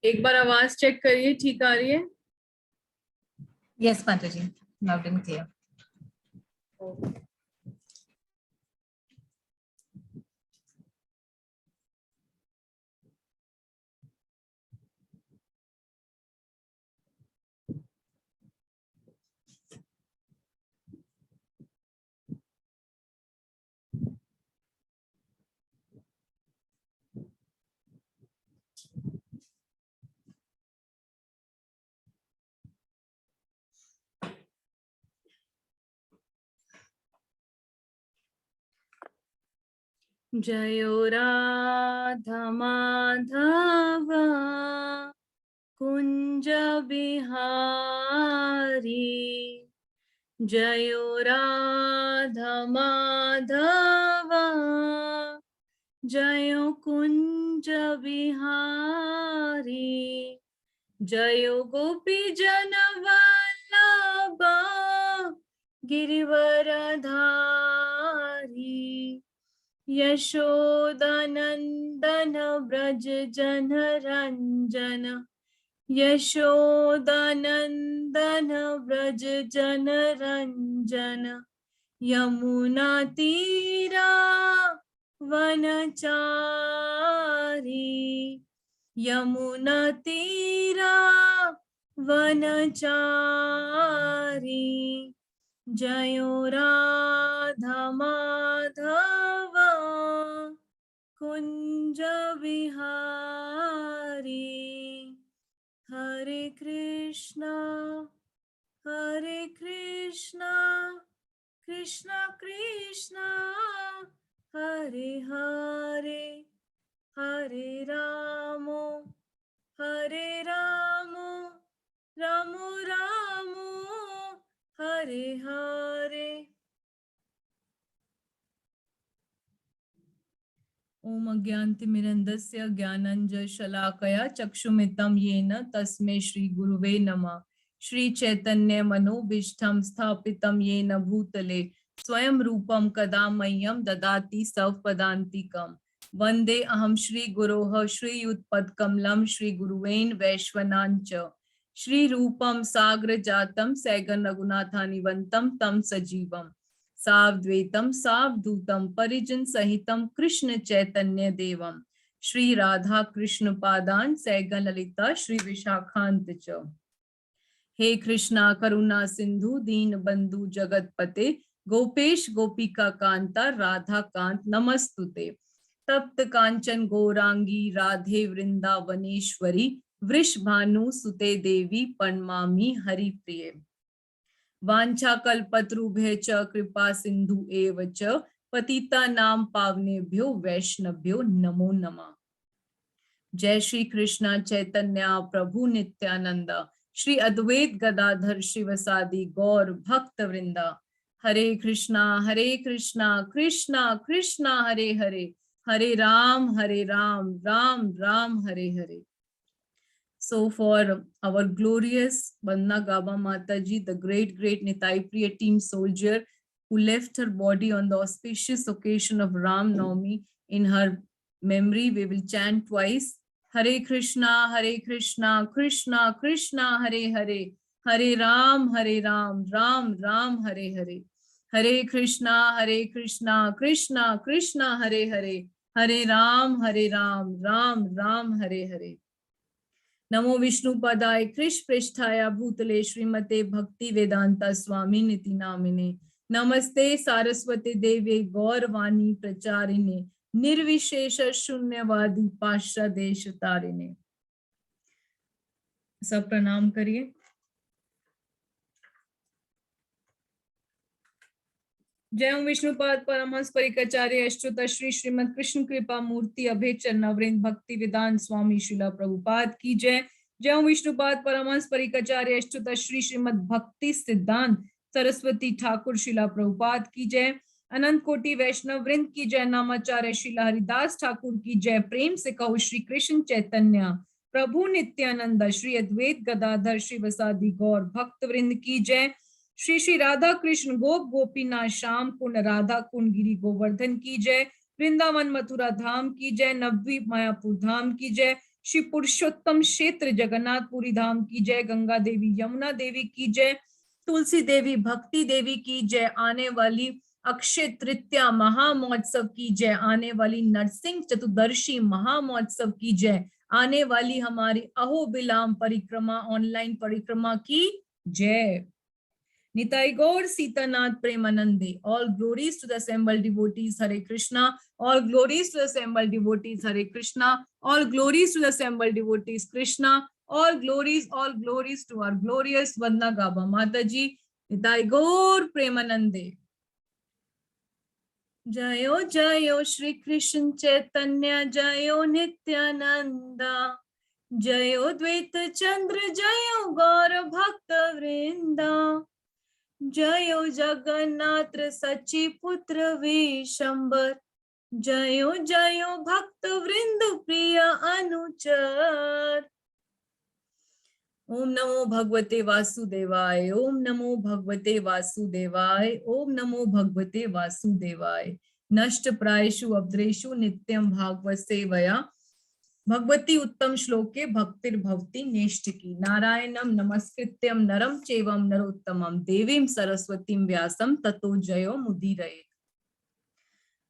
एक बार आवाज चेक करिए, ठीक आ रही है? Yes, Mataji, loud and clear. जयो राधा माधव कुंज बिहारी, जयो राधा माधव जयो कुंज बिहारी, जयो गोपी जन वल्लभ गिरिवरधारी, यशोदानंदन ब्रज जन रंजन, यशोदानंदन ब्रज जन रंजन, यमुना तीरा वनचारी, यमुना तीरा वनचारी, जयो राधा माधव कुंज बिहारी, हरे कृष्णा कृष्णा कृष्णा हरे हरे, हरे राम राम राम हरे हरे। ओम अज्ञानतिमिरन्धस्य ज्ञानञ्जनशलाकया चक्षुमितं येन तस्मै श्री गुरुवे नमः। श्री चैतन्य मनोभीष्टं स्थापितं येन भूतले स्वयं रूपं कदा मह्यं ददाति स्वपदान्तिकम्। वन्दे अहं श्री गुरोः श्रीयुतपदकमलं श्री गुरुवेन वैश्वनाञ्च श्री रूपं साग्र जातं सैगन रघुनाथानिवन्तं तं सजीवम् सावद्वैतम सावधूतम परिजन सहितम कृष्ण चैतन्य देवम श्री राधा कृष्ण पादान सैगन ललिता श्री विशाखांत च। हे कृष्णा करुणा सिंधु दीन बंधु जगतपते गोपेश गोपिका कांता राधा कांत नमस्तुते। तप्त कांचन गौरांगी राधे वृंदावनेश्वरी वृषभानु सुते देवी प्रणमामि हरिप्रिये। वाञ्छाकल्पतरुभ्यश्च कृपा सिंधु एव च पतितानां पावनेभ्यो वैष्णवभ्यो नमो नमः। जय श्री कृष्ण चैतन्य प्रभु नित्यानंद श्री अद्वैत गदाधर शिवसादि गौर भक्त वृंदा। हरे कृष्णा कृष्णा कृष्णा हरे हरे, हरे Ram Ram Ram Hare Hare. So for our glorious Bandna Gaba Mataji, the great Nitai Priya team soldier who left her body on the auspicious occasion of Ram Navami, in her memory we will chant twice. Hare Krishna Krishna Krishna Hare Hare, Hare Ram Ram Ram Hare Hare. Hare Krishna Krishna Krishna Hare Hare, Hare Ram Ram Ram Hare Hare. नमो विष्णु पदाय कृष्ण पृष्ठाय भूतले श्रीमते भक्ति वेदांता स्वामी निति नामिने। नमस्ते सारस्वती देवी गौरवाणी प्रचारिणे निर्विशेष शून्यवादी पाश्चात्य देश तारिणे। सब प्रणाम करिए। जय ओम विष्णुपाद परमहंस परिकचार्य अच्युत श्री श्रीमद कृष्ण कृपा मूर्ति अभय चरणावृंद भक्ति वेदांत स्वामी श्रीला प्रभुपाद की जय। जय ओम विष्णुपाद परमहंस परिकचार्य अच्युत श्री श्रीमद भक्ति सिद्धांत सरस्वती ठाकुर श्रीला प्रभुपाद की जय। अनंत कोटि वैष्णव वृंद की जय। नामाचार्य श्रीला हरिदास ठाकुर की जय। प्रेम से कहो श्री कृष्ण चैतन्य प्रभु नित्यानंद श्री अद्वैत गदाधर शिवसादि गौर भक्त वृंद की जय। श्री श्री राधा कृष्ण गोप गोपीनाथ श्याम कुंड राधा कुंड गिरी गोवर्धन की जय। वृंदावन मथुरा धाम की जय। नवद्वीप मायापुर धाम की जय। श्री पुरुषोत्तम क्षेत्र जगन्नाथपुरी धाम की जय, गंगा देवी यमुना देवी की जय, तुलसी देवी भक्ति देवी की जय, आने वाली अक्षय तृतीया महामहोत्सव की जय, आने वाली नरसिंह चतुर्दशी महामहोत्सव की जय, आने वाली हमारी अहोबिलाम परिक्रमा ऑनलाइन परिक्रमा की जय। Nitai Gaur Sitanath Premanande. All glories to the assembled devotees, Hare Krishna. All glories to the assembled devotees, Hare Krishna. All glories to the assembled devotees, Krishna. All glories to our glorious Vandana Gaba Mataji. Nitai Gaur Premanande. Jayo Jayo Shri Krishna Chaitanya Jayo Nityananda. Jayo Dvaita Chandra Jayo Gaura Bhakta Vrinda. जयो जगन्नाथ सची पुत्र विशंबर, जयो जयो भक्त वृंद प्रिय अनुचर। ओम नमो भगवते वासुदेवाय, ओम नमो भगवते वासुदेवाय, ओम नमो भगवते वासुदेवाय। नष्ट प्रायेषु अभद्रेषु नित्यं भागवत सेवया, भगवती उत्तम श्लोके भक्तिर्भवति नैष्ठिकी। नारायणं नमस्कृत्यं नरं चैवं नरोत्तमं देवीं सरस्वतीं व्यासं ततो जयो मुदीरये।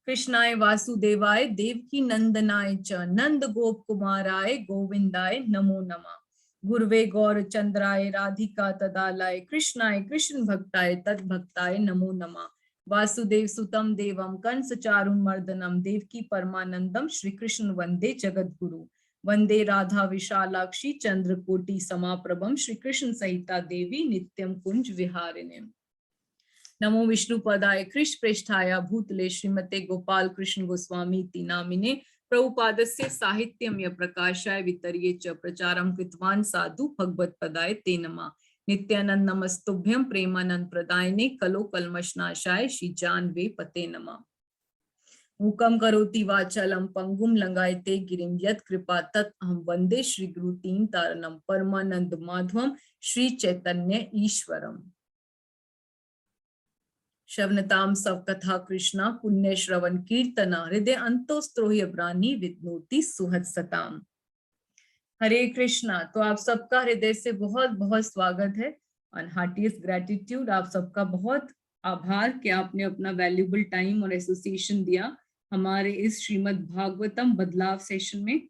कृष्णाय वासुदेवाय देवकी नंदनाय च नंद गोप कुमाराय गोविंदाय नमो नमः। गुरुवे गौरचंद्राय राधिका तदालय कृष्णाय कृष्ण भक्ताय तद्भक्ताय नमो नमः। वासुदेव सुतम देवम कंस चारुमर्दनम देवकी परमानंदम श्री कृष्ण वंदे जगद्गुरु। वंदे राधा विशालाक्षी चंद्रकोटि समाप्रभम श्री कृष्ण सहिता देवी नित्यम कुंज विहारिणे। नमो विष्णुपदाय कृष्ण प्रेष्ठाय भूतले श्रीमते गोपाल कृष्ण गोस्वामी नामिने प्रभुपादस्य साहित्यम्य प्रकाशाय वितर्ये च प्रचारं कृतवान् साधु भगवत्पदाय ते नमः। नित्यानंद नमस्तुभ्यं प्रेमानंद प्रदायिने कलो कल्मषनाशाय श्री जानवे पते नमः। मूकं करोति वाचालं पंगुं लंघयते गिरिं यत् कृपा तत् अहं वंदे श्री गुरु तीन तारणं परमानंद माधवं श्री चैतन्य ईश्वरम्। श्रवणताम सब कथा कृष्णा पुण्य श्रवण कीर्तना हृदय अंतोस्त्रोह्य प्राणी विद्नोति सुहद सताम। हरे कृष्णा। तो आप सबका हृदय से बहुत बहुत स्वागत है और हार्टीएस्ट ग्रेटिट्यूड। आप सबका बहुत आभार कि आपने अपना वैल्यूबल टाइम और एसोसिएशन दिया हमारे इस श्रीमद् भागवतम बदलाव सेशन में।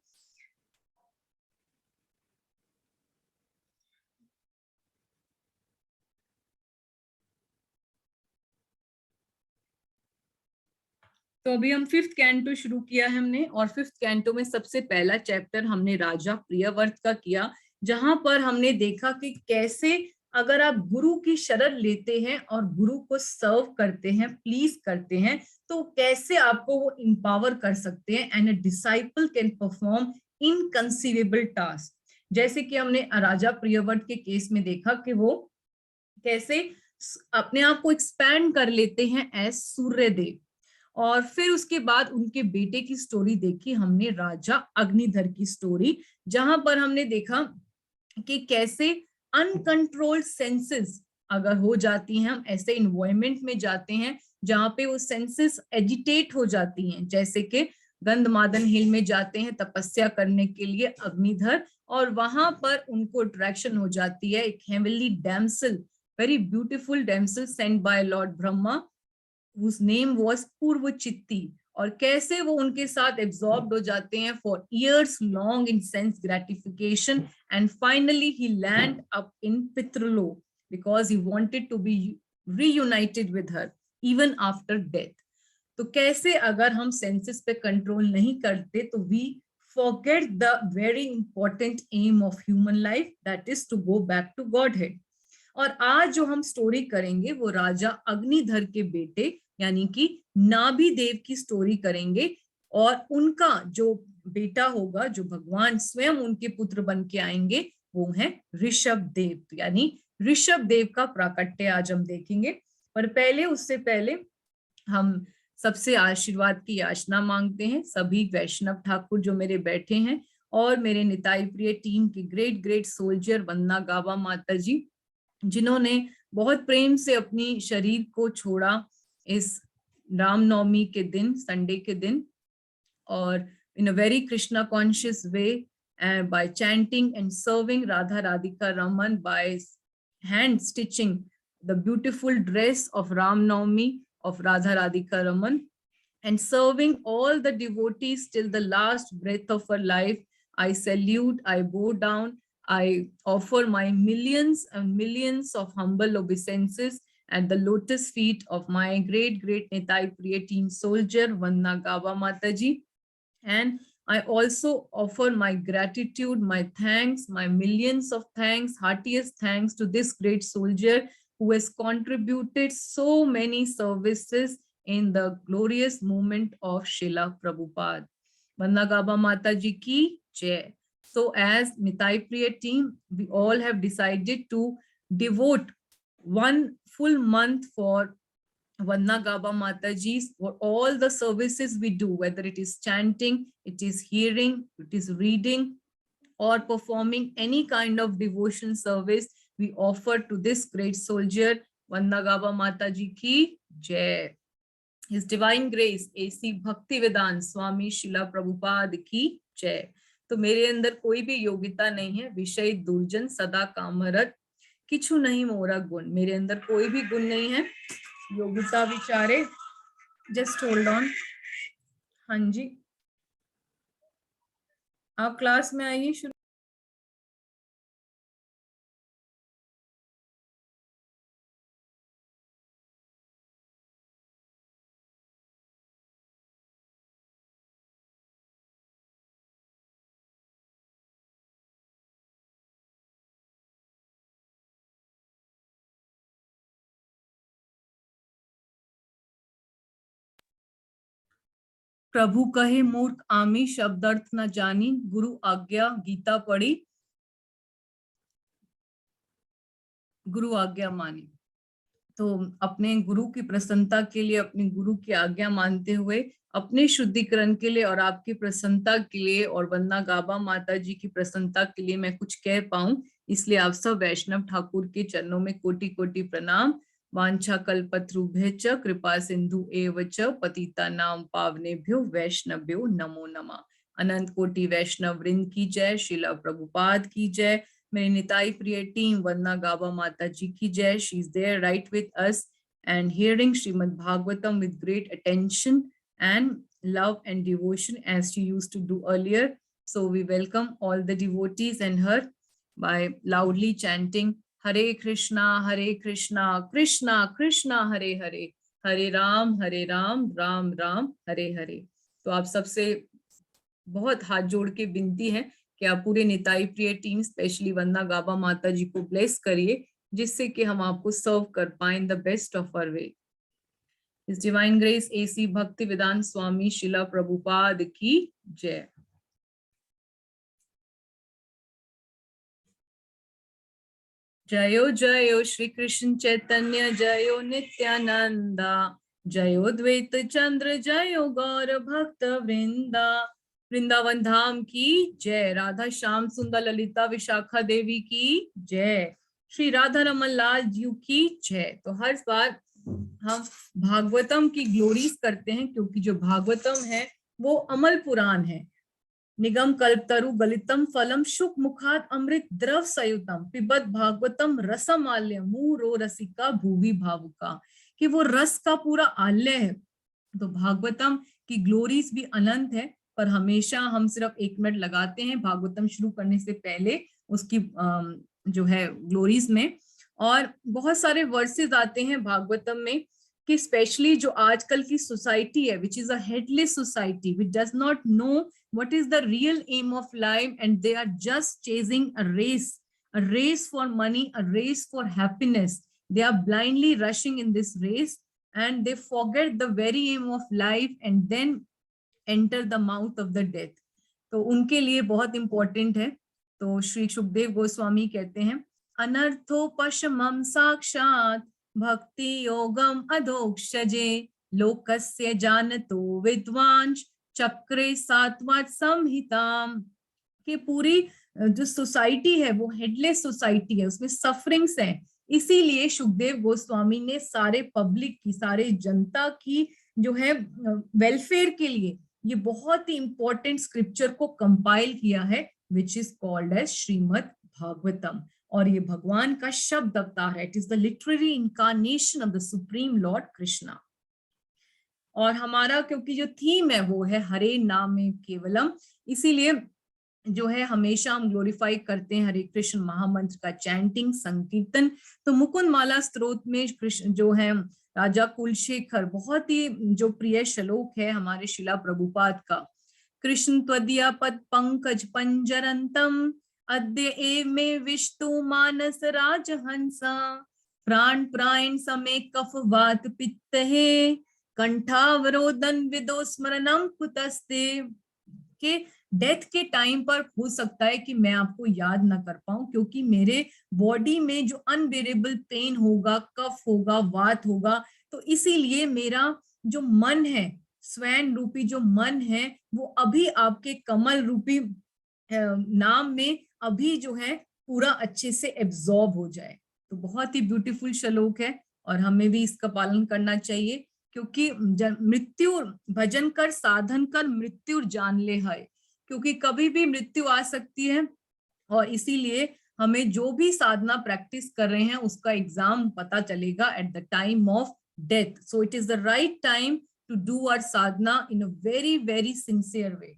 तो अभी हम 5th कैंटो शुरू किया है हमने, और 5th कैंटो में सबसे पहला चैप्टर हमने राजा प्रियव्रत का किया, जहां पर हमने देखा कि कैसे अगर आप गुरु की शरण लेते हैं और गुरु को सर्व करते हैं, प्लीज करते हैं, तो कैसे आपको वो इंपावर कर सकते हैं and a disciple can perform inconceivable task. जैसे कि हमने राजा प्रियव्रत के केस में देखा कि वो कैसे अपने आप को एक्सपैंड कर लेते हैं एज सूर्यदेव, और फिर उसके बाद उनके बेटे की स्टोरी देखी हमने राजा अग्निधर की स्टोरी, जहां पर हमने देखा कि कैसे अनकंट्रोल्ड सेंसेस अगर हो जाती हैं, हम ऐसे इन्वायरमेंट में जाते हैं जहां पे वो सेंसेस एजिटेट हो जाती हैं, जैसे कि गंधमादन हिल में जाते हैं तपस्या करने के लिए अग्निधर, और वहां पर उनको अट्रैक्शन हो जाती है एक heavenly damsel, very beautiful damsel sent by Lord Brahma, whose name was Purvachitti, और कैसे वो उनके साथ एब्जॉर्ब्ड हो जाते हैं for years long in sense gratification, and finally he land up in Pitriloka because he wanted to be reunited with her even after death. तो कैसे अगर हम सेंसेस पे कंट्रोल नहीं करते तो we forget the very important aim of human life, that is to go back to Godhead। और आज जो हम स्टोरी करेंगे वो राजा अग्निधर के बेटे यानी कि नाभि देव की स्टोरी करेंगे, और उनका जो बेटा होगा, जो भगवान स्वयं उनके पुत्र बन के आएंगे, वो है ऋषभ देव, यानी ऋषभ देव का प्राकट्य आज हम देखेंगे। पर पहले उससे पहले हम सबसे आशीर्वाद की याचना मांगते हैं। सभी वैष्णव ठाकुर जो मेरे बैठे हैं और मेरे निताई प्रिय टीम की ग्रेट ग्रेट सोल्जर वंदना गाबा माता जी, जिन्होंने बहुत प्रेम से अपनी शरीर को छोड़ा इस रामनवमी के दिन, संडे के दिन, और in a very Krishna conscious way and by chanting and serving Radha Radhika Raman, by hand stitching the beautiful dress of Ram Navami of Radha Radhika Raman, and serving all the devotees till the last breath of her life. I salute, I bow down, I offer my millions and millions of humble obeisances at the lotus feet of my great Nitai Priya Teen Soldier, Vandana Gaba Mataji. And I also offer my gratitude, my thanks, my millions of thanks, heartiest thanks to this great soldier who has contributed so many services in the glorious movement of Srila Prabhupada. Vandana Gaba Mataji ki jai. So as Nitai Priya team, we all have decided to devote 1 full month for Vandana Gaba Mataji's, for all the services we do, whether it is chanting, it is hearing, it is reading, or performing any kind of devotion service, we offer to this great soldier, Vandana Gaba Mataji ki jai. His Divine Grace AC Bhaktivedanta Swami Srila Prabhupada की जय. तो मेरे अंदर कोई भी योग्यता नहीं है, विषय दुर्जन सदा कामरत, किछु नहीं मोरा गुण. मेरे अंदर कोई भी गुण नहीं है, योग्यता विचारे. Just hold on. हाँ जी, आप क्लास में आइए. शुरू. प्रभु कहे मूर्ख आमी, शब्दार्थ न जानी, गुरु आज्ञा गीता पढ़ी, गुरु आज्ञा मानी. तो अपने गुरु की प्रसन्नता के लिए, अपने गुरु की आज्ञा मानते हुए, अपने शुद्धिकरण के लिए और आपकी प्रसन्नता के लिए और वंदना गाबा माता जी की प्रसन्नता के लिए मैं कुछ कह पाऊं, इसलिए आप सब वैष्णव ठाकुर के चरणों में कोटि कोटि प्रणाम. वांछा कल्पतरुभ्यश्च कृपा सिंधु एव च पतितानां पावनेभ्यो वैष्णव्यो नमो नमः. अनंत कोटि वैष्णव वृंद की जय. श्रीला प्रभुपाद की जय. मेरी निताई प्रिय टीम वंदना गाबा माता जी की जय. She is there right with us and hearing Srimad Bhagavatam with great attention and love and devotion as she used to do earlier. So we welcome all the devotees and her by loudly chanting Hare Krishna, Krishna Krishna, Hare Hare, Hare Ram, Ram Ram, Hare Hare. तो आप सबसे बहुत हाथ जोड़ के विनती है कि आप पूरे निताई प्रिय टीम, स्पेशली वंदना गाबा माता जी को ब्लेस करिए, जिससे कि हम आपको सर्व कर पाए in the best of our way. His Divine Grace AC Bhaktivedanta Swami Srila Prabhupada की जय. जयो जयो श्री कृष्ण चैतन्य, जयो नित्यानंदा, जयो द्वैत चंद्र, जयो गौर भक्त वृंदा. वृंदावन धाम की जय. राधा श्याम सुंदर ललिता विशाखा देवी की जय. श्री राधा रमन लाल जी की जय. तो हर बार हम भागवतम की ग्लोरीज करते हैं, क्योंकि जो भागवतम है वो अमल पुराण है. निगम कल्पतरु गलितम फलम शुक मुखात अमृत द्रव सयुतम, पिबत भागवतम रसमाल्य मुरो रसिका भूवि भावुका, कि वो रस का पूरा आल्य है. तो भागवतम की ग्लोरीज भी अनंत है, पर हमेशा हम सिर्फ 1 मिनट लगाते हैं भागवतम शुरू करने से पहले उसकी जो है ग्लोरीज में. और बहुत सारे वर्सेस आते हैं भागवतम में कि स्पेशली जो आजकल की सोसाइटी है, which is a headless society, which does not know what is the real aim of life, and they are just chasing a race for money, a race for happiness. They are blindly rushing in this race and they forget the very aim of life and then enter the mouth of the death. तो उनके लिए बहुत important है. तो श्री सुखदेव गोस्वामी कहते हैं, अनर्थोपशमं साक्षात् भक्ति योगम अधोक्षजे, लोकस्य जानतो विद्वांस चक्रे सात्वात संहिताम. कि पूरी जो सोसाइटी है वो हेडलेस सोसाइटी है, उसमें सफरिंग्स हैं. इसीलिए सुखदेव गोस्वामी ने सारे पब्लिक की, सारे जनता की जो है वेलफेयर के लिए ये बहुत ही इंपॉर्टेंट स्क्रिप्चर को कंपाइल किया है, which is called as Srimad Bhagavatam. और ये भगवान का शब्द अवतार है. It is the literary incarnation of the Supreme Lord Krishna. और हमारा क्योंकि जो थीम है वो है हरे नामे केवलम, इसीलिए जो है हमेशा हम ग्लोरीफाई करते हैं हरे कृष्ण महामंत्र का चैंटिंग, संकीर्तन. तो मुकुंद माला स्तोत्र में कृष्ण जो है राजा कुलशेखर, बहुत ही जो प्रिय श्लोक है हमारे शिला प्रभुपाद का. कृष्ण त्वदीय पद पंकज पंजरंतम अद्य एव मे विष्णु मानस राजहंसा प्राण प्राण समे कफ वात पित्त है कंठावरोदन विदो स्मरणम कुतस्ते. के डेथ के टाइम पर हो सकता है कि मैं आपको याद ना कर पाऊं, क्योंकि मेरे बॉडी में जो अनबेरेबल पेन होगा, कफ होगा, वात होगा. तो इसीलिए मेरा जो मन है, स्वयं रूपी जो मन है, वो अभी आपके कमल रूपी नाम में अभी जो है पूरा अच्छे से एब्जॉर्ब हो जाए. तो बहुत ही ब्यूटीफुल श्लोक है और हमें भी इसका पालन करना चाहिए, क्योंकि मृत्यु भजन कर साधन कर मृत्यु जान ले है, क्योंकि कभी भी मृत्यु आ सकती है. और इसीलिए हमें जो भी साधना प्रैक्टिस कर रहे हैं उसका एग्जाम पता चलेगा at the time of death. So it is the right time to do our sadhana in a very very sincere way.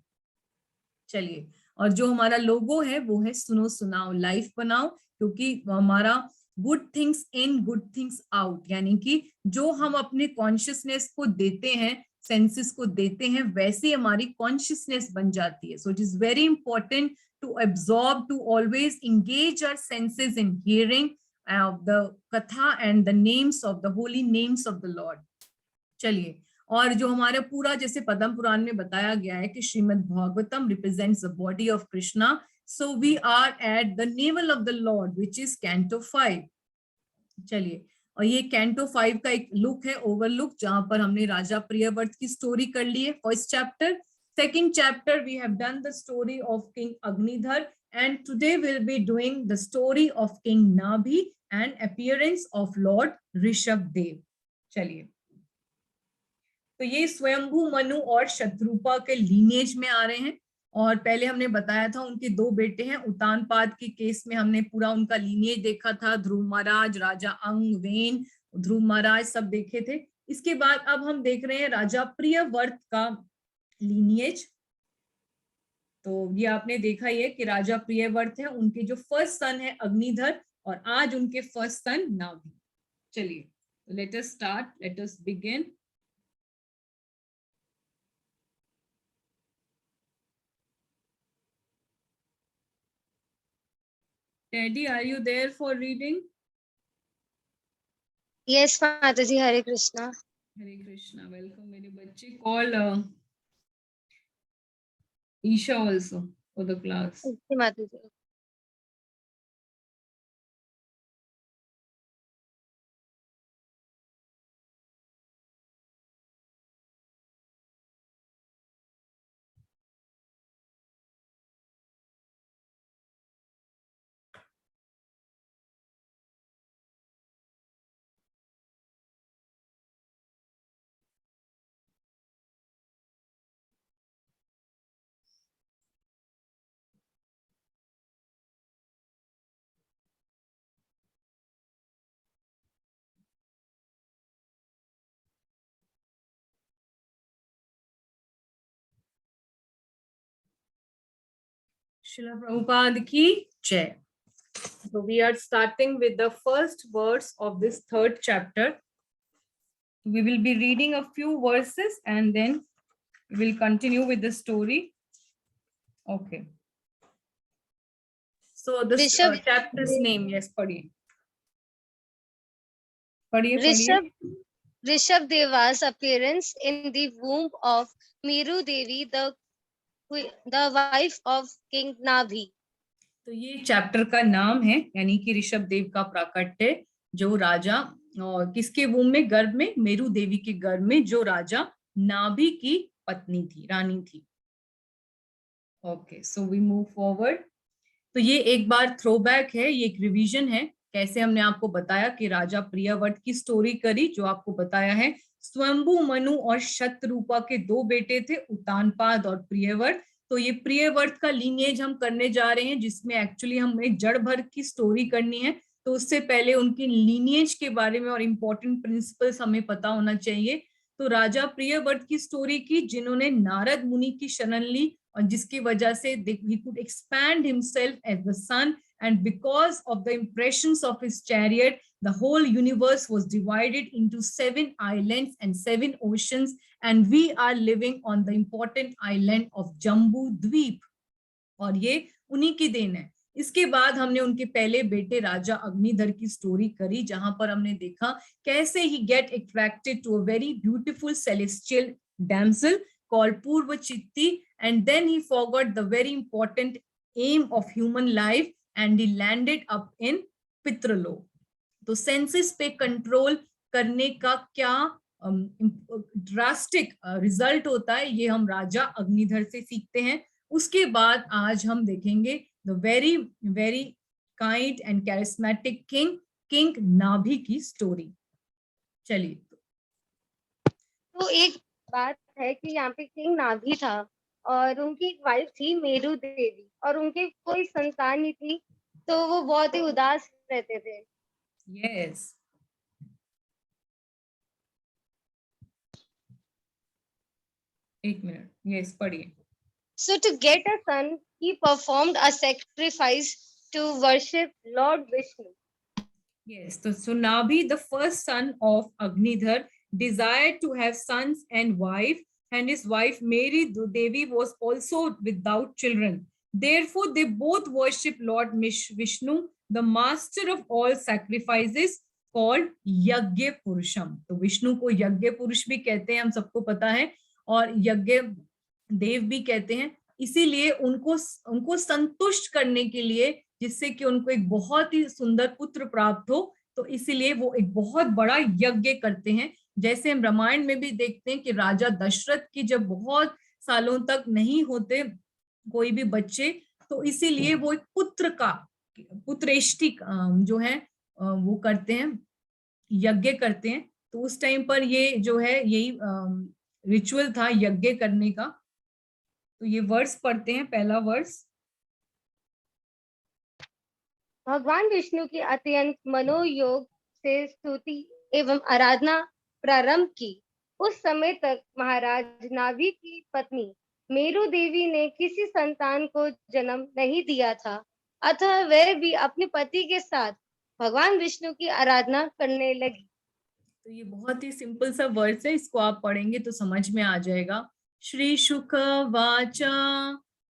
चलिए, और जो हमारा लोगो है वो है सुनो सुनाओ लाइफ बनाओ, क्योंकि हमारा good things in good things out, यानी कि जो हम अपने कॉन्शियसनेस को देते हैं, सेंसेस को देते हैं, वैसे हमारी कॉन्शियसनेस बन जाती है. So it is very important to absorb, to always engage our senses in hearing of the katha and the names of the holy names of the Lord. चलिए, और जो हमारे पूरा जैसे पद्म पुराण में बताया गया है कि Shrimad Bhagavatam represents the body of Krishna. So we are at the navel of the lord which is canto 5. चलिए, और ये कैंटो 5 का एक लुक है, ओवरलुक, जहां पर हमने राजा प्रियव्रत की स्टोरी कर ली है. First chapter. Second chapter we have done the story of King Agnidhra, and today will be doing the story of King Nabhi and appearance of Lord Rishabhdev. चलिए, तो ये स्वयंभू मनु और शत्रुपा के लीनेज में आ रहे हैं. और पहले हमने बताया था उनके दो बेटे हैं. उतानपाद के केस में हमने पूरा उनका लीनेज देखा था. ध्रुव महाराज, राजा अंग, वेन, ध्रुव महाराज सब देखे थे. इसके बाद अब हम देख रहे हैं राजा प्रियव्रत का लीनेज. तो ये आपने देखा ही है कि राजा प्रियव्रत है, उनके जो फर्स्ट सन है अग्निधर, और आज उनके फर्स्ट सन नाभि. चलिए, let us start, let us begin. Teddy, are you there for reading? Yes, Mataji. Hare Krishna. Hare Krishna. Welcome, मेरे बच्चे. Call Isha also for the class. Okay, Mataji. Srila Prabhupada ki jai. So we are starting with the first verse of this third chapter. We will be reading a few verses and then we will continue with the story. Okay. So the chapter's name, yes, padhiye. Rishabh Deva's appearance in the womb of Meru Devi, the wife of King Nabhi. तो ये chapter का नाम है, यानी कि ऋषभ देव का प्राकट्य, जो राजा और किसके वूम में, गर्भ में, मेरु देवी के गर्भ में, जो राजा नाभि की पत्नी थी, रानी थी. Okay, so we move forward. तो ये एक बार थ्रोबैक है, ये एक रिवीजन है. कैसे हमने आपको बताया कि राजा प्रियव्रत की स्टोरी करी, जो आपको बताया है स्वयंभू मनु और शत्रुपा के दो बेटे थे, उतानपाद और प्रियव्रत. तो ये प्रियव्रत का लीनिएज हम करने जा रहे हैं, जिसमें एक्चुअली हमें जड़ भर की स्टोरी करनी है। तो उससे पहले उनकी लीनिएज के बारे में और इम्पोर्टेंट प्रिंसिपल्स हमें पता होना चाहिए। तो राजा प्रियव्रत की स्टोरी की, जिन्होंने नारद मुनि की शरण ली और जिसकी वजह से he could expand himself as the sun, and because of the impressions of his chariot, the whole universe was divided into 7 islands and 7 oceans, and we are living on the important island of Jambu Dweep। और ये उन्हीं की then है। इसके बाद हमने उनके पहले बेटे राजा अग्निधर की स्टोरी करी, जहां पर हमने देखा कैसे he get attracted to a very beautiful celestial damsel called Purva Chitti, and then he forgot the very important aim of human life and he landed up in Pitralok। तो सेंसेस पे control करने का क्या drastic result होता है, ये हम राजा अग्निधर से सीखते हैं। उसके बाद आज हम देखेंगे the very very kind and charismatic king नाभि की स्टोरी। चलिए, तो एक बात है कि यहाँ पे किंग नाभि था और उनकी एक वाइफ थी मेरू देवी, और उनके कोई संतान नहीं थी, तो वो बहुत ही उदास रहते थे। यस, एक मिनट, यस पढ़िए। So to get a son, he performed a sacrifice to worship Lord Vishnu. Yes, so Nabhi, the first son of Agnidhar, desired to have sons and wife, and his wife Mary Devi was also without children. Therefore, they both worship Lord Vishnu, the master of all sacrifices, called Yagya Purusham। तो विष्णु को यज्ञ पुरुष भी कहते हैं, हम सबको पता है, और यज्ञ देव भी कहते हैं। इसीलिए उनको संतुष्ट करने के लिए, जिससे कि उनको एक बहुत ही सुंदर पुत्र प्राप्त हो, तो इसीलिए वो एक बहुत बड़ा यज्ञ करते हैं। जैसे हम रामायण में भी देखते हैं कि राजा दशरथ की जब बहुत सालों तक नहीं होते कोई भी बच्चे, तो इसीलिए वो एक पुत्रेष्टि जो है वो करते हैं, यज्ञ करते हैं। तो उस टाइम पर ये जो है यही रिचुअल था यज्ञ करने का। तो ये वर्स पढ़ते हैं, पहला वर्स। भगवान विष्णु की अत्यंत मनोयोग से स्तुति एवं आराधना प्रारंभ की। उस समय तक महाराज नाभि की पत्नी मेरू देवी ने किसी संतान को जन्म नहीं दिया था, अतः वह भी अपने पति के साथ भगवान विष्णु की आराधना करने लगी। तो ये बहुत ही सिंपल सा वर्ड्स है, इसको आप पढ़ेंगे तो समझ में आ जाएगा। श्री शुक वाचा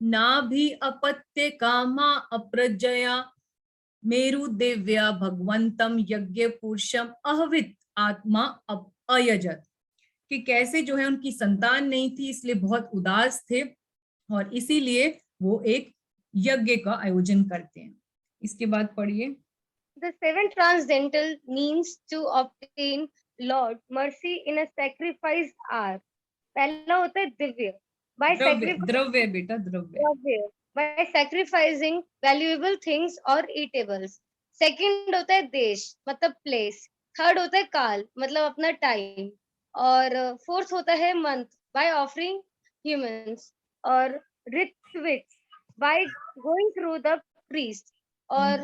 नाभि अपत्य कामा अप्रजया मेरु दिव्या भगवंतम यज्ञ पुरुषम अहवित आत्मा अयजत। कि कैसे जो है उनकी संतान नहीं थी, इसलिए बहुत उदास थे और इसीलिए वो एक यज्ञ का आयोजन करते हैं। इसके बाद पढ़िए। The 7 transcendental means to obtain Lord mercy in a sacrifice are। पहला होता है दिव्य, द्रव्य बेटा, द्रव्य। by sacrificing valuable things or eatables। Second होता है देश, मतलब प्लेस। थर्ड होता है काल, मतलब अपना टाइम। और फोर्थ होता है मंथ, by offering humans। और Ritwik, by going through the priest। और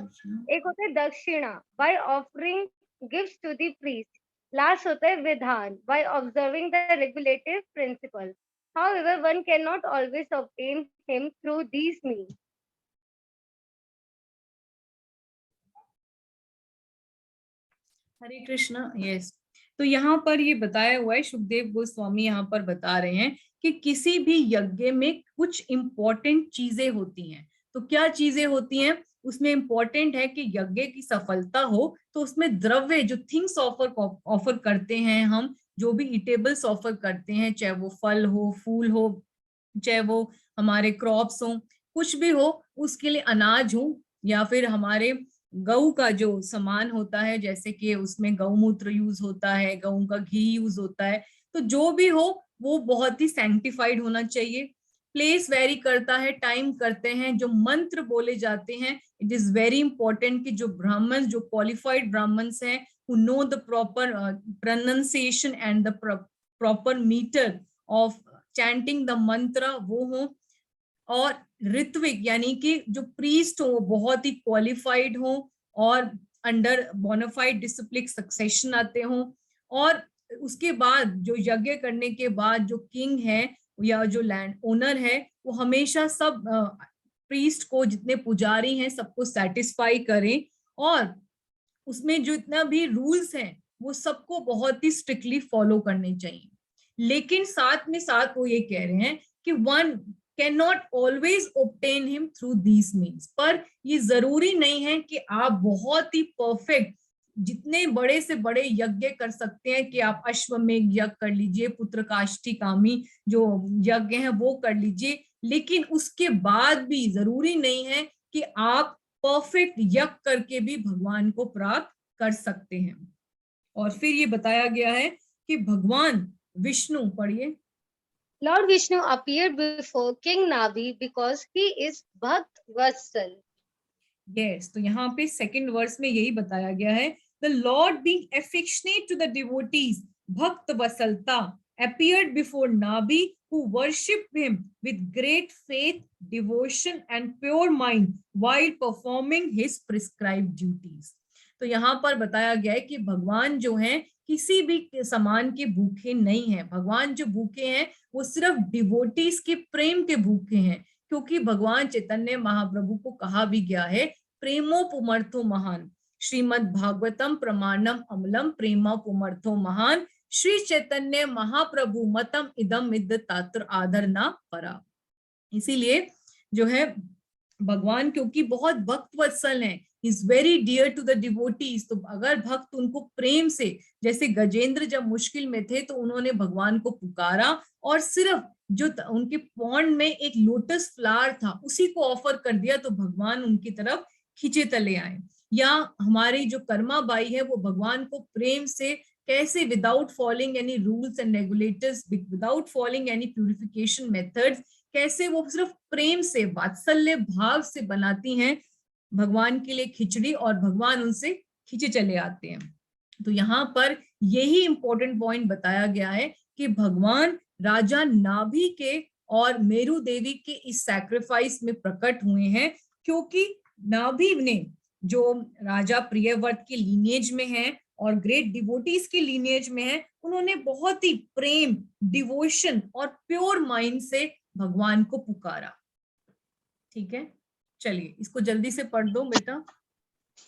एक होता है दक्षिणा, by offering gifts to the priest। Last होता है विधान, by observing the regulative principle। However, one cannot always obtain him through these means। Hare Krishna. Yes, तो यहाँ पर ये बताया हुआ है, सुखदेव गोस्वामी यहाँ पर बता रहे हैं कि किसी भी यज्ञ में कुछ इंपॉर्टेंट चीजें होती हैं। तो क्या चीजें होती हैं उसमें? इंपॉर्टेंट है कि यज्ञ की सफलता हो तो उसमें द्रव्य, जो थिंग्स ऑफर करते हैं, हम जो भी ईटेबल्स ऑफर करते हैं, चाहे वो फल हो, फूल हो, चाहे वो हमारे क्रॉप्स हो, कुछ भी हो, उसके लिए अनाज हो, या फिर हमारे गऊ का जो सामान होता है, जैसे कि उसमें गौमूत्र यूज होता है, गऊ का घी यूज होता है, तो जो भी हो वो बहुत ही सैंक्टिफाइड होना चाहिए। प्लेस वेरी करता है, टाइम करते हैं, जो मंत्र बोले जाते हैं, इट इज वेरी इंपॉर्टेंट कि जो ब्राह्मण, जो क्वालिफाइड ब्राह्मण्स हैं, who know the proper pronunciation and the proper meter of chanting the mantra, वो हो। और ऋत्विक यानी कि जो प्रीस्ट हो वो बहुत ही क्वालिफाइड हो और अंडर बोनाफाइड डिसिप्लिन सक्सेशन आते हो, और उसके बाद जो यज्ञ करने के बाद जो किंग है या जो लैंड ओनर है वो हमेशा सब प्रीस्ट को, जितने पुजारी हैं सबको सेटिस्फाई करें, और उसमें जो इतना भी रूल्स हैं वो सबको बहुत ही स्ट्रिक्टली फॉलो करने चाहिए। लेकिन साथ में साथ वो ये कह रहे हैं कि one can not always obtain him through these means, पर ये जरूरी नहीं है कि आप बहुत ही परफेक्ट जितने बड़े से बड़े यज्ञ कर सकते हैं कि आप अश्वमेध यज्ञ कर लीजिए, पुत्र काष्टिकामी जो यज्ञ है वो कर लीजिए, लेकिन उसके बाद भी जरूरी नहीं है कि आप परफेक्ट यज्ञ करके भी भगवान को प्राप्त कर सकते हैं। और फिर ये बताया गया है कि भगवान विष्णु, पढ़िए। Lord Vishnu appeared before King Nabi because he is Bhakt Vatsal. Yes, तो यहाँ पे सेकंड वर्स में यही बताया गया है, the lord being affectionate to the devotees भक्त वसलता appeared before Nabi who worshipped him with great faith, devotion and pure mind while performing his prescribed duties. तो यहाँ पर बताया गया है कि भगवान जो हैं किसी भी सामान के भूखे नहीं हैं। भगवान जो भूखे हैं वो सिर्फ डिवोटीज के प्रेम के भूखे हैं, क्योंकि भगवान चैतन्य महाप्रभु को कहा भी गया है प्रेमोपुमर्थो महान, श्रीमद् भागवतम प्रमाणम अमलम प्रेमोपुमर्थो महान, श्री चैतन्य महाप्रभु मतम इदम इद तात्र आदर ना परा। इसीलिए जो है भगवान क्योंकि बहुत भक्त वत्सल हैं, is very dear to the devotees, तो अगर भक्त उनको प्रेम से, जैसे गजेंद्र जब मुश्किल में थे तो उन्होंने भगवान को पुकारा और सिर्फ जो उनके पॉन्ड में एक लोटस फ्लावर था उसी को ऑफर कर दिया तो भगवान उनकी तरफ खींचे तले आए। या हमारी जो कर्मा बाई है वो भगवान को प्रेम से कैसे without following any rules and regulators, without following any purification methods, कैसे वो सिर्फ प्रेम से वात्सल्य भाव से बनाती हैं भगवान के लिए खिचड़ी और भगवान उनसे खींचे चले आते हैं। तो यहाँ पर यही इंपॉर्टेंट पॉइंट बताया गया है कि भगवान राजा नाभि के और मेरु देवी के इस सैक्रिफाइस में प्रकट हुए हैं, क्योंकि नाभि ने जो राजा प्रियव्रत के लीनिएज में है और ग्रेट डिवोटीज के लीनिएज में है, उन्होंने बहुत ही प्रेम, डिवोशन और प्योर माइंड से भगवान को पुकारा। ठीक है, चलिए इसको जल्दी से पढ़ दो बेटा।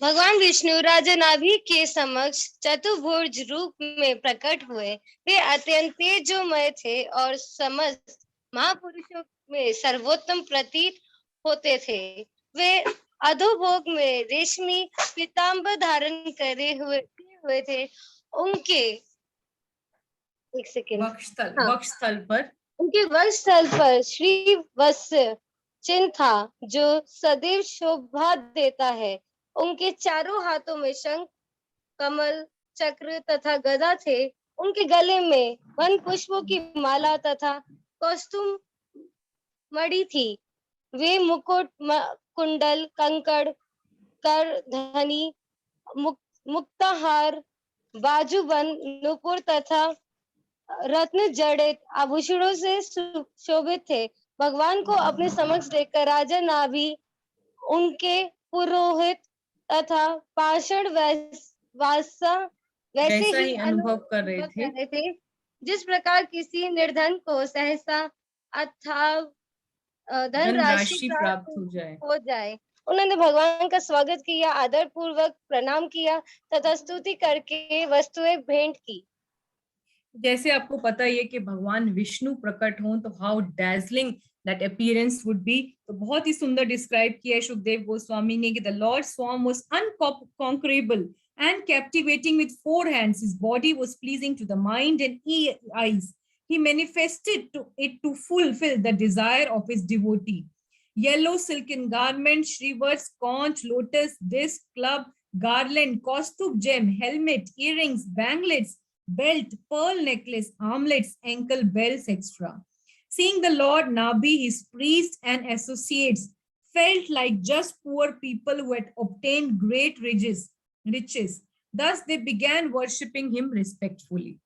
भगवान विष्णु राजा नाभि के समक्ष चतुर्भुज रूप में प्रकट हुए। वे अत्यंत तेजोमय थे और समस्त महापुरुषों में सर्वोत्तम प्रतीत होते थे। वे अधोभोग में रेशमी पीताम्बर धारण करे हुए थे। उनके एक सेकेंड वक्षस्थल पर उनके वक्षस्थल पर श्री वत्स चिन्ह था जो सदैव शोभा देता है। उनके चारों हाथों में शंख, कमल, चक्र तथा गदा थे। उनके गले में वन पुष्पों की माला तथा कौस्तुम मणि थी। वे मुकुट, कुंडल, कंकड़, करधनी, मुक्ताहार, बाजूबंद, नुपुर तथा रत्न जड़ित आभूषणों से शोभित थे। भगवान को अपने समक्ष देखकर राजा नाभि, उनके पुरोहित तथा पाषाण वैसे ही अनुभव कर रहे थे जिस प्रकार किसी निर्धन को सहसा अथाह धनराशि प्राप्त हो जाए। उन्होंने भगवान का स्वागत किया, आदर पूर्वक प्रणाम किया तथा स्तुति करके वस्तुएं भेंट की। जैसे आपको पता ही है कि भगवान विष्णु प्रकट हों तो how dazzling that appearance would be. तो बहुत ही सुंदर डिस्क्राइब किया है सुखदेव गोस्वामी ने कि the Lord swarm was unconquerable and captivating with four hands. His body was pleasing to the mind and eyes. He manifested it to fulfill the desire of his devotee. Yellow silken garment, shrivers, conch, lotus, disc, club, garland, kaustubh gem, helmet, earrings, banglets, belt, pearl necklace, armlets, ankle bells, etc. Seeing the Lord Nabi, his priests and associates felt like just poor people who had obtained great riches. Thus they began worshipping him respectfully.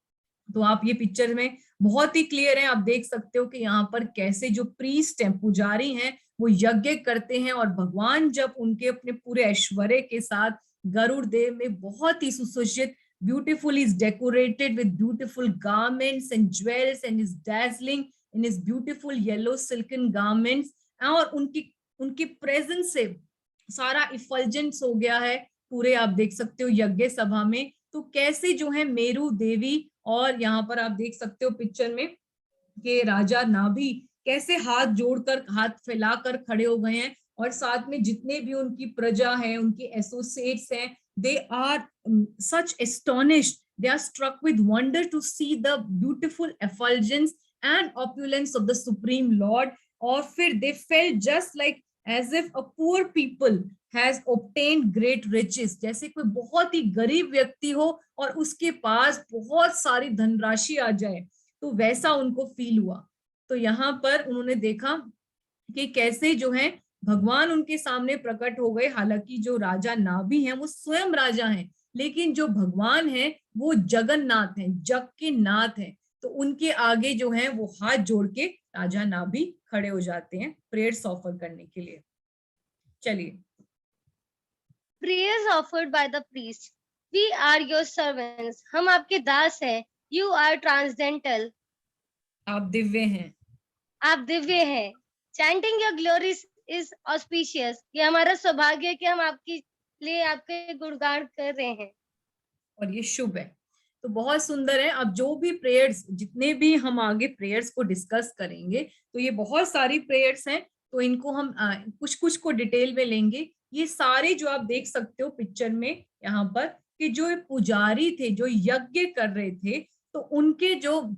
तो आप ये picture में बहुत ही clear है, आप देख सकते हो कि यहाँ पर कैसे जो प्रीस्ट हैं, पुजारी हैं, वो यज्ञ करते हैं और भगवान जब उनके अपने पूरे ऐश्वर्य के साथ गरुड़ देव में बहुत ही सुसज्जित, beautiful is decorated with beautiful garments and jewels and is dazzling in his beautiful yellow silken garments, और उनकी प्रेजेंस से सारा इफल्जेंस हो गया है पूरे, आप देख सकते हो यज्ञ सभा में। तो कैसे जो है मेरू देवी, और यहाँ पर आप देख सकते हो पिक्चर में कि राजा नाभि कैसे हाथ जोड़कर, हाथ फैलाकर खड़े हो गए हैं, और साथ में जितने भी उनकी प्रजा है, उनके एसोसिएट्स हैं, they are such astonished, they are struck with wonder to see the beautiful effulgence and opulence of the supreme lord, और फिर they felt just like as if a poor people has obtained great riches, जैसे कोई बहुत ही गरीब व्यक्ति हो और उसके पास बहुत सारी धनराशि आ जाए, तो वैसा उनको फील हुआ। तो यहाँ पर उन्होंने देखा कि कैसे जो है भगवान उनके सामने प्रकट हो गए। हालांकि जो राजा नाभि हैं वो स्वयं राजा हैं, लेकिन जो भगवान हैं वो जगन्नाथ हैं, जग के नाथ हैं। तो उनके आगे जो है वो हाथ जोड़ के राजा नाभि खड़े हो जाते हैं प्रेयर्स ऑफर करने के लिए। चलिए। Prayers offered by the priest. We are your servants. हम आपके दास हैं. You are transcendental. आप दिव्य हैं। आप दिव्य हैं. Chanting your glories is auspicious. ये हमारा सौभाग्य है कि हम आपके लिए आपके गुणगान कर रहे हैं, और ये शुभ है। तो बहुत सुंदर है। अब जो भी प्रेयर्स, जितने भी हम आगे प्रेयर्स को डिस्कस करेंगे, तो ये बहुत सारी प्रेयर्स हैं, तो इनको हम कुछ कुछ को डिटेल में लेंगे। ये सारे जो आप देख सकते हो पिक्चर में यहाँ पर, कि जो पुजारी थे जो यज्ञ कर रहे थे, तो उनके जो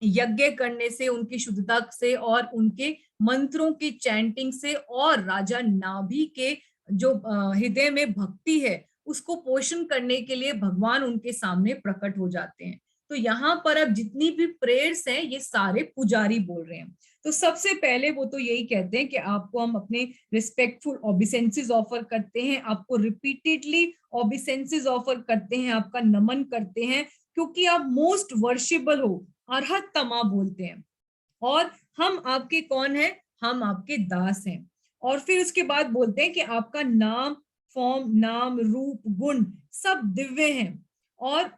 यज्ञ करने से, उनकी शुद्धता से और उनके मंत्रों की चैंटिंग से और राजा नाभि के जो हृदय में भक्ति है उसको पोषण करने के लिए भगवान उनके सामने प्रकट हो जाते हैं। तो यहाँ पर अब जितनी भी प्रेयर्स हैं ये सारे पुजारी बोल रहे हैं। तो सबसे पहले वो तो यही कहते हैं कि आपको हम अपने रिस्पेक्टफुल ओबिसेंसेस ऑफर करते हैं, आपको रिपीटेडली ओबिसेंसेस ऑफर करते हैं, आपका नमन करते हैं, क्योंकि आप मोस्ट वर्शिबल हो, अर्हत तमा बोलते हैं, और हम आपके कौन है, हम आपके दास हैं। और फिर उसके बाद बोलते हैं कि आपका नाम, फॉर्म, नाम, रूप, गुण सब दिव्य हैं और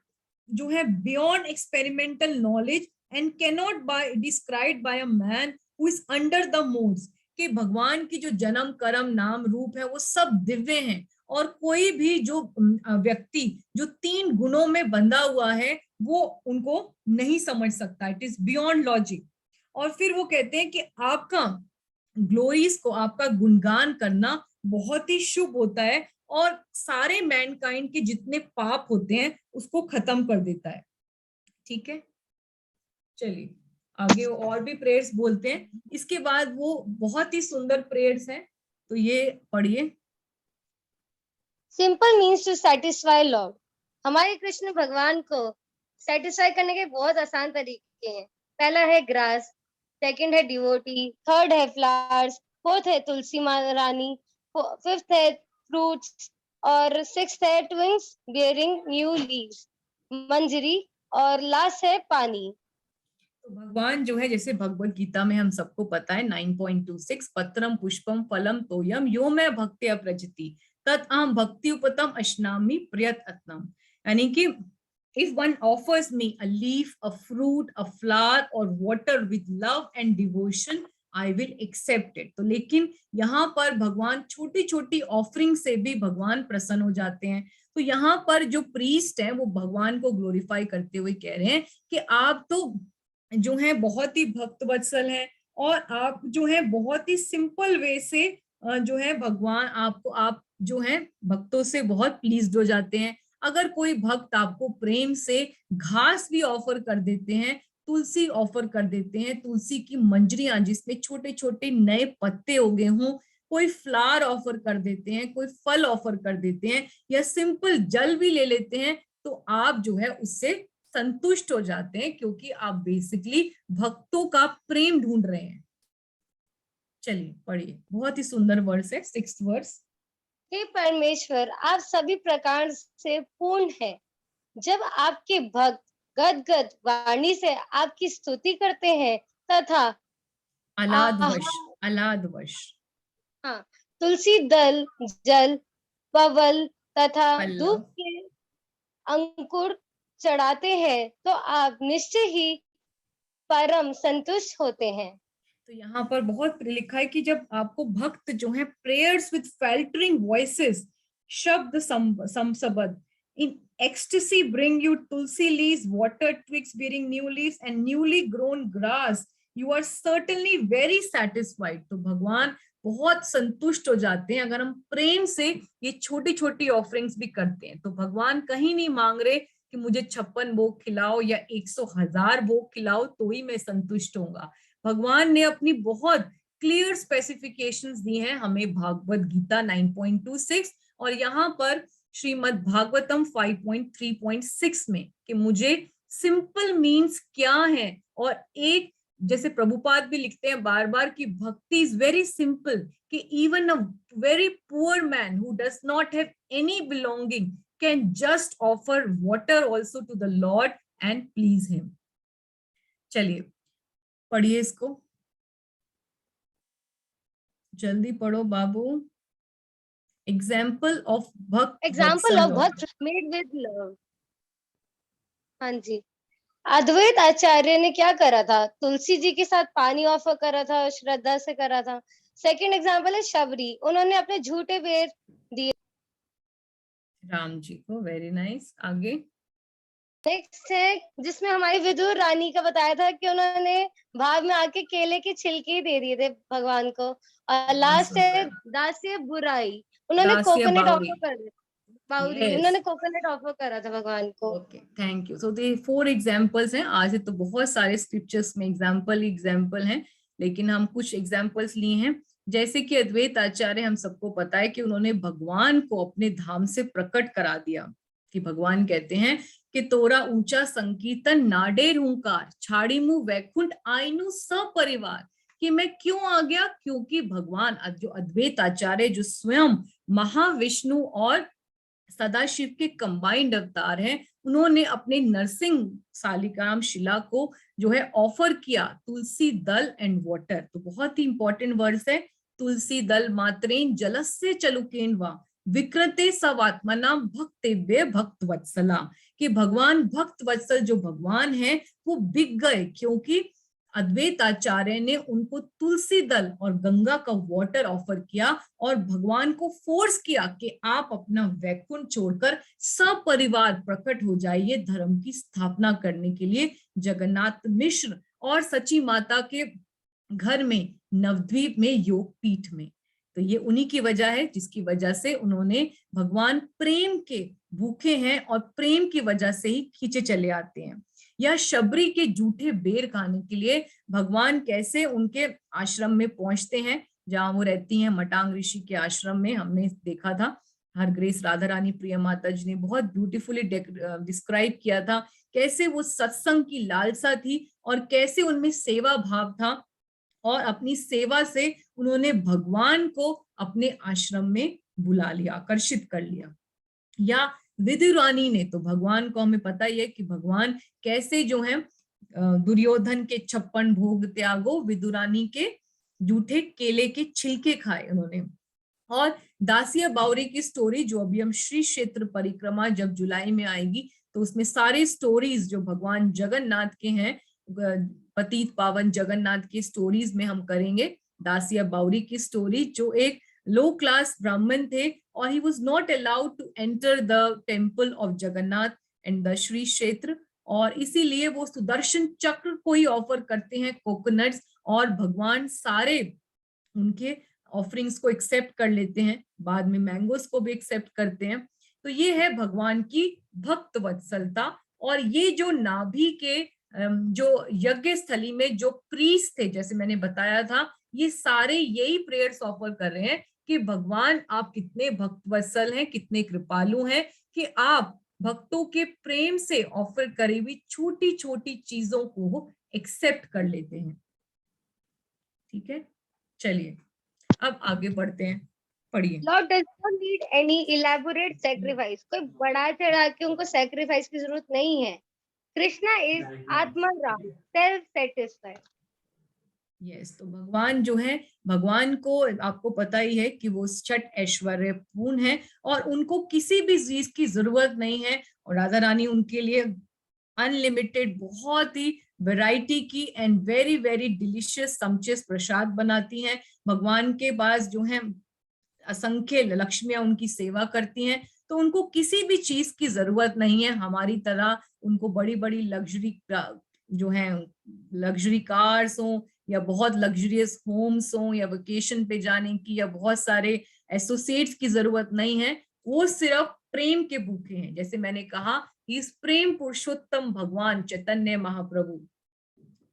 जो है beyond experimental knowledge and cannot be described by a man who is under the modes, कि भगवान की जो जन्म, कर्म, नाम, रूप है वो सब दिव्य हैं, और कोई भी जो व्यक्ति जो 3 गुणों में बंधा हुआ है वो उनको नहीं समझ सकता, इट इज बियॉन्ड लॉजिक। और फिर वो कहते हैं कि आपका ग्लोरीज को, आपका गुणगान करना बहुत ही शुभ होता है और सारे मैनकाइंड के जितने पाप होते हैं उसको खत्म कर देता है। ठीक है, चलिए आगे वो और भी प्रेयर्स बोलते हैं। इसके बाद वो बहुत ही सुंदर प्रेयर्स हैं, तो ये पढ़िए। Simple means to satisfy lord. हमारे कृष्ण भगवान को सेटिस्फाई करने के बहुत आसान तरीके हैं. पहला है ग्रास, सेकंड है डिवोटी, थर्ड है फ्लावर्स, फोर्थ है तुलसी रानी, फिफ्थ है फ्रूट्स, और सिक्स्थ है ट्विंग्स बियरिंग न्यू लीव्स, मंजरी, और लास्ट है पानी। तो भगवान जो है, जैसे भगवत गीता में हम सबको पता है 9.26, पत्रम पुष्पम फलम तोयम यो मैं भक्त्या प्रजति तत् अहम भक्ति उपतम अश्नामि प्रयत्नम, यानी कि if one offers me a leaf, a fruit, a flower or water with love and devotion, I will accept it. तो लेकिन यहाँ पर भगवान छोटी छोटी ऑफरिंग से भी भगवान प्रसन्न हो जाते हैं। तो यहाँ पर जो प्रीस्ट हैं वो भगवान को ग्लोरीफाई करते हुए कह रहे हैं कि आप तो जो है बहुत ही भक्त वत्सल हैं, और आप जो है बहुत ही सिंपल वे से जो है भगवान आपको, आप जो है भक्तों से बहुत प्लीज्ड हो जाते हैं। अगर कोई भक्त आपको प्रेम से घास भी ऑफर कर देते हैं, तुलसी ऑफर कर देते हैं, तुलसी की मंजरियां जिसमें छोटे छोटे नए पत्ते उगे हों, कोई फ्लावर ऑफर कर देते हैं, कोई फल ऑफर कर देते हैं, या सिंपल जल भी ले लेते हैं, तो आप जो है उससे संतुष्ट हो जाते हैं, क्योंकि आप बेसिकली भक्तों का प्रेम ढूंढ रहे हैं। चलिए पढ़िए, बहुत ही सुंदर वर्स है 6th वर्स। हे परमेश्वर, आप सभी प्रकार से पूर्ण हैं। जब आपके भक्त गदगद वाणी से आपकी स्तुति करते हैं तथा अलादवश, आहा- अलादवश, हाँ, तुलसी दल जल पवल तथा पल्लव, धूप के अंकुर चढ़ाते हैं तो आप निश्चय ही परम संतुष्ट होते हैं। तो यहाँ पर बहुत लिखा है कि जब आपको भक्त जो है प्रेयर्स विद फेल्टरिंग वॉइसेस, शब्द समसबद इन ecstasy bring you tulsi leaves, water twigs bearing new leaves and newly grown grass, you are certainly very satisfied। तो भगवान बहुत संतुष्ट हो जाते हैं अगर हम प्रेम से ये छोटी छोटी ऑफरिंग्स भी करते हैं। तो भगवान कहीं नहीं मांग रहे कि मुझे 56 भोग खिलाओ या 100,000 भोग खिलाओ तो ही मैं संतुष्ट होऊंगा। भगवान ने अपनी बहुत क्लियर स्पेसिफिकेशंस दी हैं हमें भागवत गीता 9.26 और यहाँ पर श्रीमद् भागवतम 5.3.6 में कि मुझे सिंपल मीन्स क्या है। और एक जैसे प्रभुपाद भी लिखते हैं बार बार कि भक्ति इज वेरी सिंपल, कि even a very poor man who does not have any belonging can just offer water also to the lord and please him. चलिए पढ़िए इसको, जल्दी पढ़ो बाबू। Example of bhakta example of bhakta made with love. हाँ जी, अद्वैत आचार्य ने क्या करा था? तुलसी जी के साथ पानी ऑफर करा था, श्रद्धा से करा था। सेकंड एग्जाम्पल है शबरी, उन्होंने अपने झूठे बेर दिए। राम जी को, वेरी नाइस। आगे नेक्स्ट है जिसमें हमारी विदुर रानी का बताया था कि उन्होंने भाव में आके केले के छिलके दे दिए थे भगवान को। और लास्ट है दास्य बुराई, उन्होंने दास्य कोकोनट बावरी। ऑफर कर दिया। बाउरी, Yes. उन्होंने कोकोनट ऑफर करा था भगवान को। Okay, thank you. So they 4 examples हैं। आज तो बहुत सारे स्क्रिप्चर्स में एग्जांपल हैं, लेकिन हम कुछ एग्जांपल्स लिए हैं। जैसे कि अद्वैत आचार्य, हम सबको पता है कि उन्होंने भगवान को अपने धाम से प्रकट करा दिया। कि भगवान कहते हैं कि तोरा ऊंचा संकीर्तन नाडेर हुंकार छाड़ी मुंह वैकुंठ आइनु सपरिवार। कि मैं क्यों आ गया? क्योंकि भगवान जो अद्वैत आचार्य जो स्वयं महाविष्णु और सदाशिव के कंबाइंड अवतार हैं, उन्होंने अपने नरसिंह सालिग्राम शिला को जो है ऑफर किया तुलसी दल एंड वाटर। तो बहुत ही इंपॉर्टेंट वर्ड्स है, तुलसी दल मात्रेन जलस्य चलुकेन वा विकृते सवात्मना भक्तेव्य भक्त वत्सला। कि भगवान भक्त वत्सल जो भगवान है वो बिक गए क्योंकि अद्वैत आचार्य ने उनको तुलसी दल और गंगा का वाटर ऑफर किया और भगवान को फोर्स किया कि आप अपना वैकुंठ छोड़कर सब परिवार प्रकट हो जाइए धर्म की स्थापना करने के लिए जगन्नाथ मिश्र और सची माता के घर में नवद्वीप में योग पीठ में। तो ये उन्हीं की वजह है जिसकी वजह से उन्होंने, भगवान प्रेम के भूखे हैं और प्रेम की वजह से ही खींचे चले आते हैं। या शबरी के जूठे बेर खाने के लिए भगवान कैसे उनके आश्रम में पहुंचते हैं जहां वो रहती हैं, मटांग ऋषि के आश्रम में। हमने देखा था हर ग्रेस राधा रानी प्रिय माता जी ने बहुत ब्यूटीफुली डिस्क्राइब किया था कैसे वो सत्संग की लालसा थी और कैसे उनमें सेवा भाव था और अपनी सेवा से उन्होंने भगवान को अपने आश्रम में बुला लिया, आकर्षित कर लिया। या विदुरानी ने, तो भगवान को हमें पता ही है कि भगवान कैसे जो है दुर्योधन के 56 भोग त्यागो, विदुरानी के जूठे केले के छिलके खाए उन्होंने। और दासिया बावरी की स्टोरी जो अभी हम श्री क्षेत्र परिक्रमा जब जुलाई में आएगी तो उसमें सारे स्टोरीज जो भगवान जगन्नाथ के हैं, पतित पावन जगन्नाथ की स्टोरीज में हम करेंगे। दासिया बावरी की स्टोरी जो एक लो क्लास ब्राह्मण थे और he was not allowed to enter the temple of Jagannath and the Shri Kshetra, और इसीलिए वो सुदर्शन चक्र को ही ऑफर करते हैं, कोकोनट्स, और भगवान सारे उनके ऑफरिंग्स को एक्सेप्ट कर लेते हैं, बाद में मैंगोस को भी एक्सेप्ट करते हैं। तो ये है भगवान की भक्त वत्सलता। और ये जो नाभि के जो यज्ञ स्थली में जो प्रीस्ट थे, जैसे मैंने बताया था, ये सारे यही प्रेयर्स ऑफर कर रहे हैं कि भगवान आप कितने भक्त वत्सल हैं, कितने कृपालु हैं कि आप भक्तों के प्रेम से ऑफर करी हुई छोटी छोटी चीजों को एक्सेप्ट कर लेते हैं। ठीक है, चलिए अब आगे बढ़ते हैं, पढ़िए। Lord does not need any elaborate sacrifice, कोई बढ़ा चढ़ा के उनको सैक्रिफाइस की जरूरत नहीं है। Krishna is Atma Ram, self-satisfied. Yes, तो भगवान जो है, भगवान को आपको पता ही है कि वो छठ ऐश्वर्य पूर्ण है और उनको किसी भी चीज की जरूरत नहीं है। और राधा रानी उनके लिए अनलिमिटेड, बहुत ही वैरायटी की एंड वेरी वेरी डिलीशियस समचिस प्रसाद बनाती हैं। भगवान के पास जो है असंख्य लक्ष्मियां उनकी सेवा करती हैं, तो उनको किसी भी चीज की जरूरत नहीं है हमारी तरह। उनको बड़ी बड़ी लग्जरी जो है, लग्जरी कार्स हो या बहुत लग्जरियस होम्स हो या वेकेशन पे जाने की या बहुत सारे एसोसिएट्स की जरूरत नहीं है। वो सिर्फ प्रेम के भूखे हैं। जैसे मैंने कहा, इस प्रेम पुरुषोत्तम भगवान चैतन्य महाप्रभु।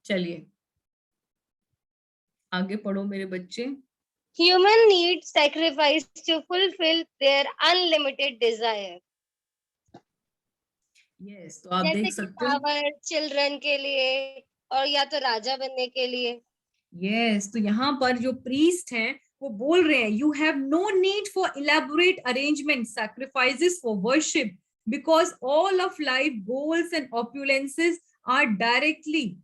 चलिए आगे पढ़ो मेरे बच्चे। Human need sacrifice to fulfill their unlimited desire. Yes, तो आप जैसे देख कि सकते हो। पावर चिल्ड्रन के लिए और या तो राजा बनने के लिए। यस, तो यहाँ पर जो प्रीस्ट हैं वो बोल रहे हैं, you have no need for elaborate arrangement sacrifices for worship because all of life goals and opulences are directly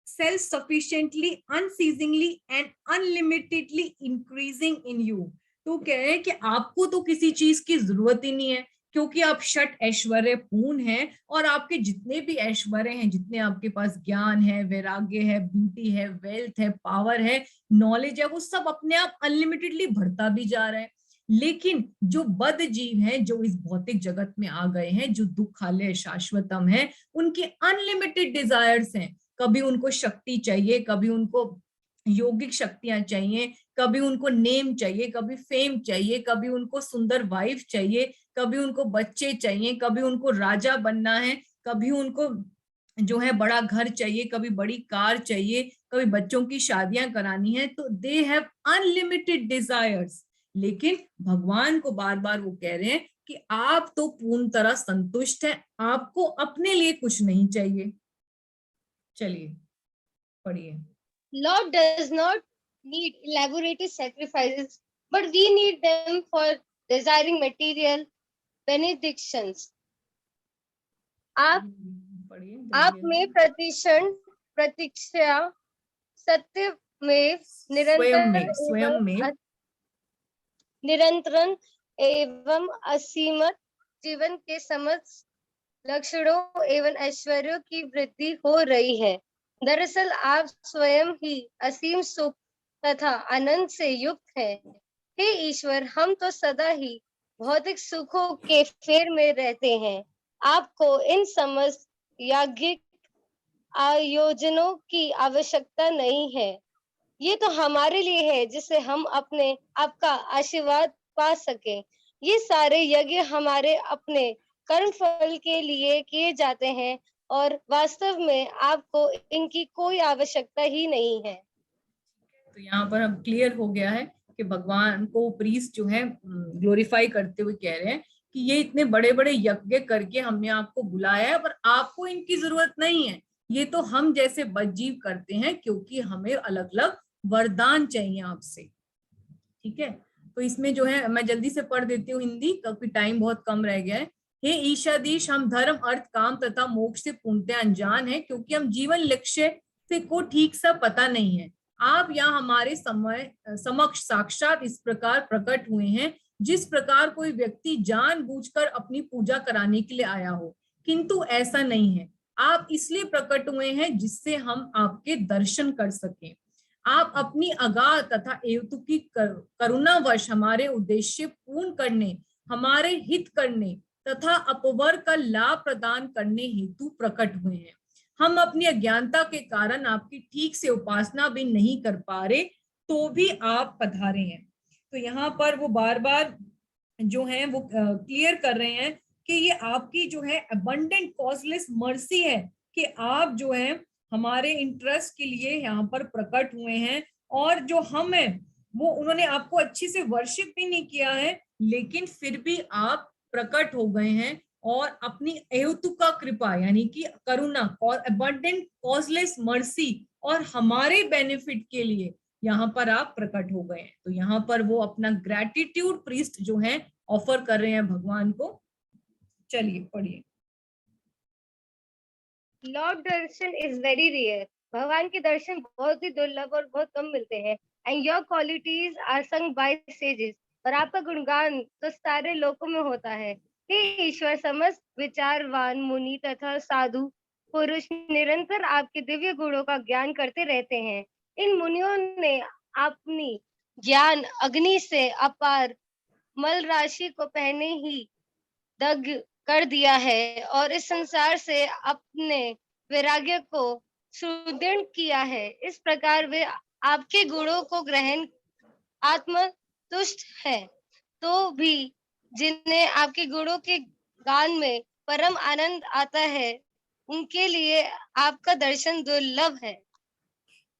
self-sufficiently, unceasingly and unlimitedly increasing in you. तो कह रहे हैं कि आपको तो किसी चीज की जरूरत ही नहीं है, क्योंकि आप षट ऐश्वर्य पूर्ण हैं और आपके जितने भी ऐश्वर्य हैं, जितने आपके पास ज्ञान है, वैराग्य है, ब्यूटी है, वेल्थ है, पावर है, नॉलेज है, वो सब अपने आप अनलिमिटेडली बढ़ता भी जा रहा है। लेकिन जो बद जीव हैं, जो इस भौतिक जगत में आ गए हैं, जो दुखालय शाश्वतम है, उनके अनलिमिटेड डिजायर्स हैं। कभी उनको शक्ति चाहिए, कभी उनको योगिक शक्तियां चाहिए, कभी उनको नेम चाहिए, कभी फेम चाहिए, कभी उनको सुंदर वाइफ चाहिए, कभी उनको बच्चे चाहिए, कभी उनको राजा बनना है, कभी उनको जो है बड़ा घर चाहिए, कभी बड़ी कार चाहिए, कभी बच्चों की शादियां करानी है। तो दे हैव अनलिमिटेड डिजायर्स। लेकिन भगवान को बार बार वो कह रहे हैं कि आप तो पूर्ण तरह संतुष्ट हैं, आपको अपने लिए कुछ नहीं चाहिए। चलिए पढ़िए। Lord does not need elaborate sacrifices, but we need them for desiring material benedictions. आप में प्रतीक्षा सत्य में निरंतर एवं असीमित जीवन के समस्त लक्षणों एवं ऐश्वर्यों की वृद्धि हो रही है। दरअसल आप स्वयं ही असीम सुख तथा आनंद से युक्त हैं। हे ईश्वर, हम तो सदा ही भौतिक सुखों के फेर में रहते हैं। आपको इन समस्त याज्ञिक आयोजनों की आवश्यकता नहीं है। ये तो हमारे लिए है जिससे हम अपने आपका आशीर्वाद पा सके। ये सारे यज्ञ हमारे अपने कर्म फल के लिए किए जाते हैं और वास्तव में आपको इनकी कोई आवश्यकता ही नहीं है। तो यहाँ पर अब क्लियर हो गया है कि भगवान को प्रीस्ट जो है ग्लोरीफाई करते हुए कह रहे हैं कि ये इतने बड़े बड़े यज्ञ करके हमने आपको बुलाया है, पर आपको इनकी जरूरत नहीं है। ये तो हम जैसे बदजीव करते हैं, क्योंकि हमें अलग अलग वरदान चाहिए आपसे। ठीक है, तो इसमें जो है मैं जल्दी से पढ़ देती हूँ हिंदी, क्योंकि टाइम बहुत कम रह गया है। हे ईशाधीश, हम धर्म, अर्थ, काम तथा मोक्ष से पूर्णतः अनजान है, क्योंकि हम जीवन लक्ष्य से को ठीक सा पता नहीं है। आप यहाँ हमारे समक्ष साक्षात इस प्रकार प्रकट हुए हैं, जिस प्रकार कोई व्यक्ति जानबूझकर अपनी पूजा कराने के लिए आया हो, किंतु ऐसा नहीं है। आप इसलिए प्रकट हुए हैं जिससे हम आपके दर्शन कर सकें। आप अपनी अगाध तथा एवतुकी करुणावश हमारे उद्देश्य पूर्ण करने, हमारे हित करने तथा अपवर्ग का लाभ प्रदान करने हेतु प्रकट हुए हैं। हम अपनी अज्ञानता के कारण आपकी ठीक से उपासना भी नहीं कर पा रहे, तो भी आप पधारे हैं। तो यहाँ पर वो बार बार जो है वो क्लियर कर रहे हैं कि ये आपकी जो है अबंडेंट कॉजलेस मर्सी है कि आप जो है हमारे इंटरेस्ट के लिए यहाँ पर प्रकट हुए हैं। और जो हम है वो उन्होंने आपको अच्छी से वर्शिप भी नहीं किया है, लेकिन फिर भी आप प्रकट हो गए हैं और अपनी अहेतुका कृपा यानी कि करुणा और अबंडेंट कॉजलेस मर्सी और हमारे बेनिफिट के लिए यहाँ पर आप प्रकट हो गए हैं। तो यहाँ पर वो अपना ग्रेटिट्यूड प्रीस्ट जो है ऑफर कर रहे हैं भगवान को। चलिए पढ़िए। Lord darshan is very rare. भगवान के दर्शन बहुत ही दुर्लभ और बहुत कम मिलते हैं। And your qualities are sung by sages. और आपका गुणगान तो सारे लोकों में होता है। हे ईश्वर, समस्त विचारवान मुनि तथा साधु पुरुष निरंतर आपके दिव्य गुणों का ज्ञान करते रहते हैं। इन मुनियों ने अपनी ज्ञान अग्नि से अपार मल राशि को पहले ही दग्ध कर दिया है और इस संसार से अपने वैराग्य को सुदृढ़ किया है। इस प्रकार वे आपके गुणों को ग्रहण आत्मतुष्ट है, तो भी जिन्हें आपके गुणों के गान में परम आनंद आता है, उनके लिए आपका दर्शन दुर्लभ है।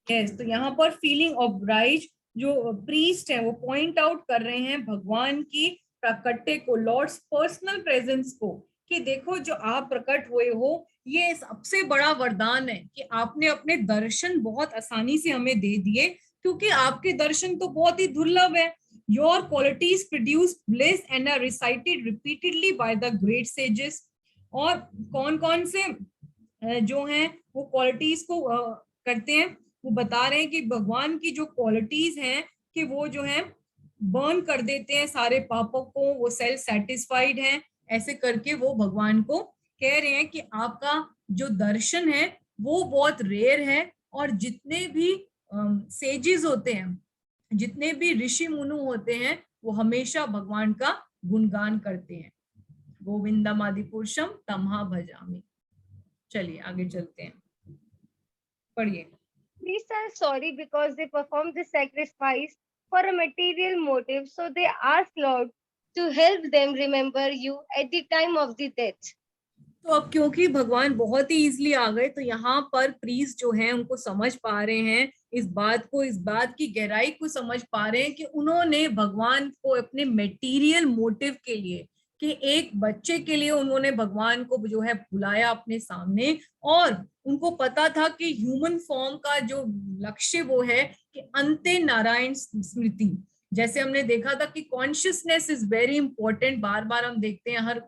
यस, तो यहाँ पर फीलिंग ऑब्राइज जो प्रीस्ट है वो पॉइंट आउट कर रहे हैं भगवान की प्राकट्य को, लॉर्ड्स पर्सनल प्रेजेंस को, कि देखो जो आप प्रकट हुए हो ये सबसे बड़ा वरदान है कि आपने अपने दर्शन बहुत आसानी से हमें दे दिए, क्योंकि आपके दर्शन तो बहुत ही दुर्लभ है। Your qualities produce bliss and are recited repeatedly by the great sages. और कौन कौन से जो हैं वो क्वालिटीज को करते हैं, वो बता रहे हैं कि भगवान की जो क्वालिटीज हैं कि वो जो है बर्न कर देते हैं सारे पापों को, वो सेल्फ सेटिस्फाइड हैं। ऐसे करके वो भगवान को कह रहे हैं कि आपका जो दर्शन है वो बहुत रेयर है, और जितने भी सेजेस होते हैं, जितने भी ऋषि मुनु होते हैं, वो हमेशा भगवान का गुणगान करते हैं। गोविंदम आदि पुरुषम तमहा भजामि। चलिए आगे चलते हैं, पढ़िए। Priests are sorry because they perform this sacrifice for a material motive, so they ask Lord to help them remember you at the time of the death. तो अब क्योंकि भगवान बहुत ही इजीली आ गए, तो यहाँ पर प्रीस्ट जो हैं उनको समझ पा रहे हैं इस बात को, इस बात की गहराई को समझ पा रहे हैं कि उन्होंने भगवान को अपने मेटीरियल मोटिव के लिए, कि एक बच्चे के लिए उन्होंने भगवान को जो है बुलाया अपने सामने, और उनको पता था कि ह्यूमन फॉर्म का जो लक्ष्य वो है कि अंते नारायण स्मृति। जैसे हमने देखा था कि कॉन्शियसनेस इज वेरी इंपॉर्टेंट, बार बार हम देखते हैं हर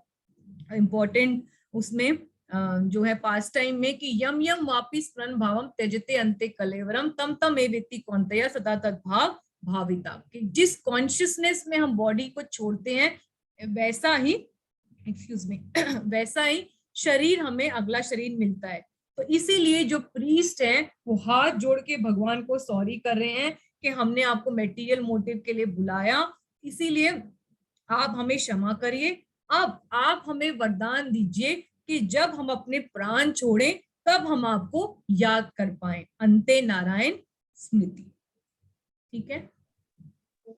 इंपॉर्टेंट उसमें जो है पास टाइम में, कि यम यम वापि स्मरण भावम त्यजते अंते कलेवरम तम तम एवेति कौन्तेय सदा तद्भाव भाविता। कि जिस कॉन्शियसनेस में हम बॉडी को छोड़ते हैं वैसा ही वैसा ही शरीर हमें अगला शरीर मिलता है। तो इसीलिए जो प्रीस्ट है वो हाथ जोड़ के भगवान को सॉरी कर रहे हैं कि हमने आपको मेटीरियल मोटिव के लिए बुलाया, इसीलिए आप हमें क्षमा करिए। अब आप हमें वरदान दीजिए कि जब हम अपने प्राण छोड़ें तब हम आपको याद कर पाए, अंते नारायण स्मृति। ठीक है,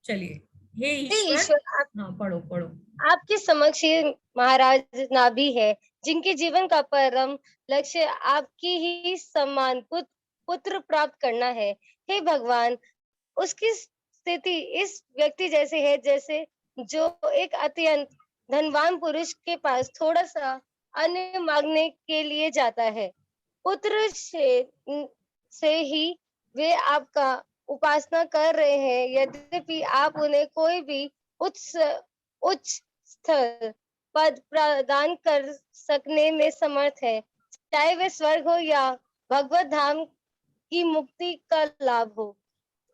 चलिए। हे ईश्वर, हाँ पढ़ो पढ़ो। आपके समक्ष ये महाराज नाभि है, जिनके जीवन का परम लक्ष्य आपकी ही समान पुत्र प्राप्त करना है। हे भगवान, उसकी स्थिति इस व्यक्ति जैसे है जैसे जो एक अत्यंत धनवान पुरुष के पास थोड़ा सा अन्न मांगने के लिए जाता है। पुत्र से ही वे आपका उपासना कर रहे हैं, यद्यपि आप उन्हें कोई भी उच्च स्तर पद प्रदान कर सकने में समर्थ है, चाहे वे स्वर्ग हो या भगवत धाम की मुक्ति का लाभ हो।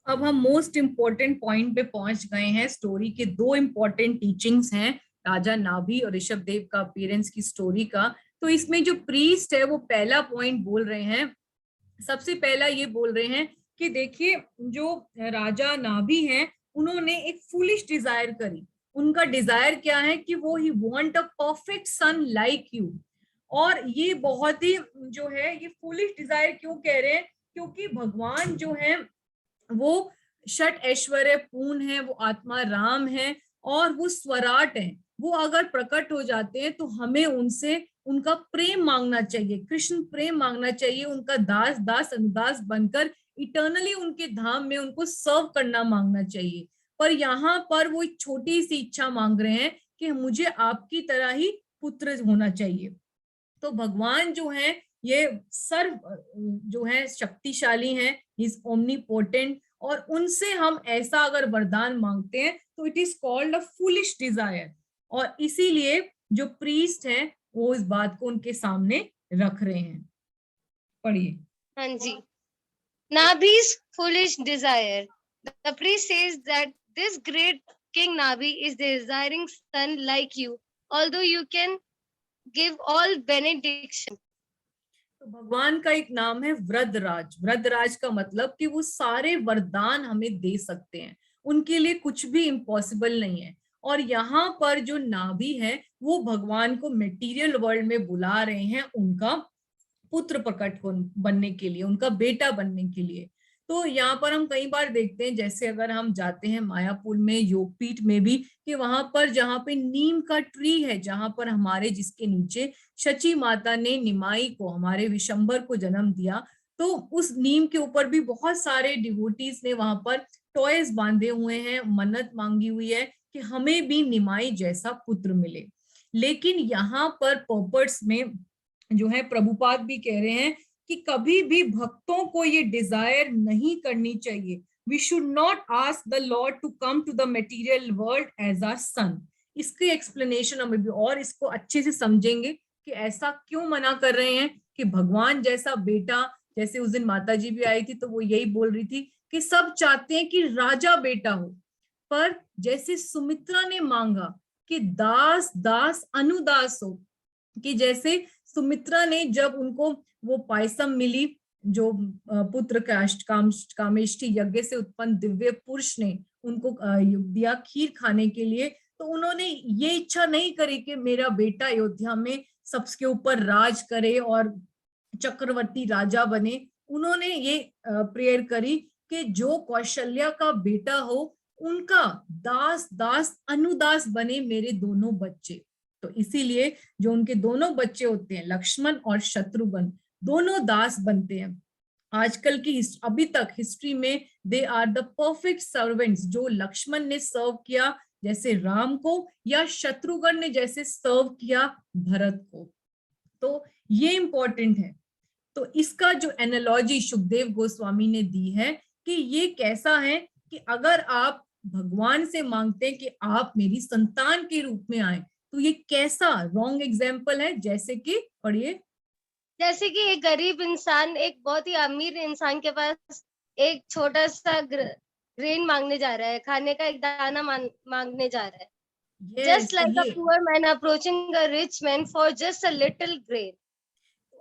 अब हम मोस्ट इम्पोर्टेंट पॉइंट पे पहुंच गए हैं। स्टोरी के दो इम्पोर्टेंट टीचिंग्स हैं, राजा नाभि और ऋषभ देव का अपीयरेंस की स्टोरी का। तो इसमें जो प्रीस्ट है वो पहला पॉइंट बोल रहे हैं, सबसे पहला ये बोल रहे हैं कि देखिए जो राजा नाभि हैं उन्होंने एक फूलिश डिजायर करी। उनका डिजायर क्या है कि वो he want a perfect son like you. और ये बहुत ही जो है ये फूलिश डिजायर क्यों कह रहे हैं, क्योंकि भगवान जो है वो षट ऐश्वर्य पूर्ण है, वो आत्मा राम है और वो स्वराट है। वो अगर प्रकट हो जाते हैं तो हमें उनसे उनका प्रेम मांगना चाहिए, कृष्ण प्रेम मांगना चाहिए, उनका दास दास अनुदास बनकर इटर्नली उनके धाम में उनको सर्व करना मांगना चाहिए। पर यहाँ पर वो एक छोटी सी इच्छा मांग रहे हैं कि मुझे आपकी तरह ही पुत्र होना चाहिए। तो भगवान जो है ये सर्व जो है शक्तिशाली हैं, इज ओमनीपोटेंट, और उनसे हम ऐसा अगर वरदान मांगते हैं तो it is called a foolish desire. और इसीलिए जो प्रीस्ट हैं वो इस बात को उनके सामने रख रहे हैं। पढ़िए। हाँ जी। Nabi's foolish desire. The priest says that this great king Nabi is desiring son like you, although you can give all benediction. तो भगवान का एक नाम है वृद्धराज। वृद्धराज का मतलब कि वो सारे वरदान हमें दे सकते हैं, उनके लिए कुछ भी इम्पॉसिबल नहीं है। और यहाँ पर जो नाभि है वो भगवान को मटेरियल वर्ल्ड में बुला रहे हैं उनका पुत्र प्रकट बनने के लिए, उनका बेटा बनने के लिए। तो यहाँ पर हम कई बार देखते हैं, जैसे अगर हम जाते हैं मायापुर में योगपीठ में भी, कि वहां पर जहाँ पे नीम का ट्री है, जहां पर हमारे जिसके नीचे शची माता ने निमाई को, हमारे विशंबर को जन्म दिया, तो उस नीम के ऊपर भी बहुत सारे डिवोटीज ने वहां पर टॉयज बांधे हुए हैं, मन्नत मांगी हुई है कि हमें भी निमाई जैसा पुत्र मिले। लेकिन यहाँ पर पर्पट्स में जो है प्रभुपाद भी कह रहे हैं कि कभी भी भक्तों को ये डिजायर नहीं करनी चाहिए। We should not ask the Lord to come to the material world as our son. इसकी एक्सप्लेनेशन हम भी और इसको अच्छे से समझेंगे कि ऐसा क्यों मना कर रहे हैं कि भगवान जैसा बेटा, जैसे उस दिन माता जी भी आई थी तो वो यही बोल रही थी कि सब चाहते हैं कि राजा बेटा हो, पर जैसे सुमित्रा ने मांगा कि दास दास अनुदास हो, कि जैसे सुमित्रा ने जब उनको वो पायसम मिली जो पुत्र कामेष्टि यज्ञ से उत्पन्न दिव्य पुरुष ने उनको दिया खीर खाने के लिए, तो उन्होंने ये इच्छा नहीं करी कि मेरा बेटा अयोध्या में सबके ऊपर राज करे और चक्रवर्ती राजा बने। उन्होंने ये प्रेयर करी कि जो कौशल्या का बेटा हो उनका दास दास अनुदास बने मेरे दोनों बच्चे। तो इसीलिए जो उनके दोनों बच्चे होते हैं लक्ष्मण और शत्रुघ्न, दोनों दास बनते हैं। आजकल की अभी तक हिस्ट्री में they are the perfect servants. जो लक्ष्मण ने सर्व किया जैसे राम को, या शत्रुघ्न ने जैसे सर्व किया भरत को। तो ये इंपॉर्टेंट है। तो इसका जो एनालॉजी सुखदेव गोस्वामी ने दी है कि ये कैसा है कि अगर आप भगवान से मांगते हैं कि आप मेरी संतान के रूप में आए, तो ये कैसा रॉन्ग एग्जाम्पल है। जैसे कि पढ़िए, जैसे कि एक गरीब इंसान एक बहुत ही अमीर इंसान के पास एक छोटा सा ग्रेन मांगने जा रहा है, खाने का एक दाना मांगने जा रहा है। Just like a poor man approaching a rich man for just a little grain.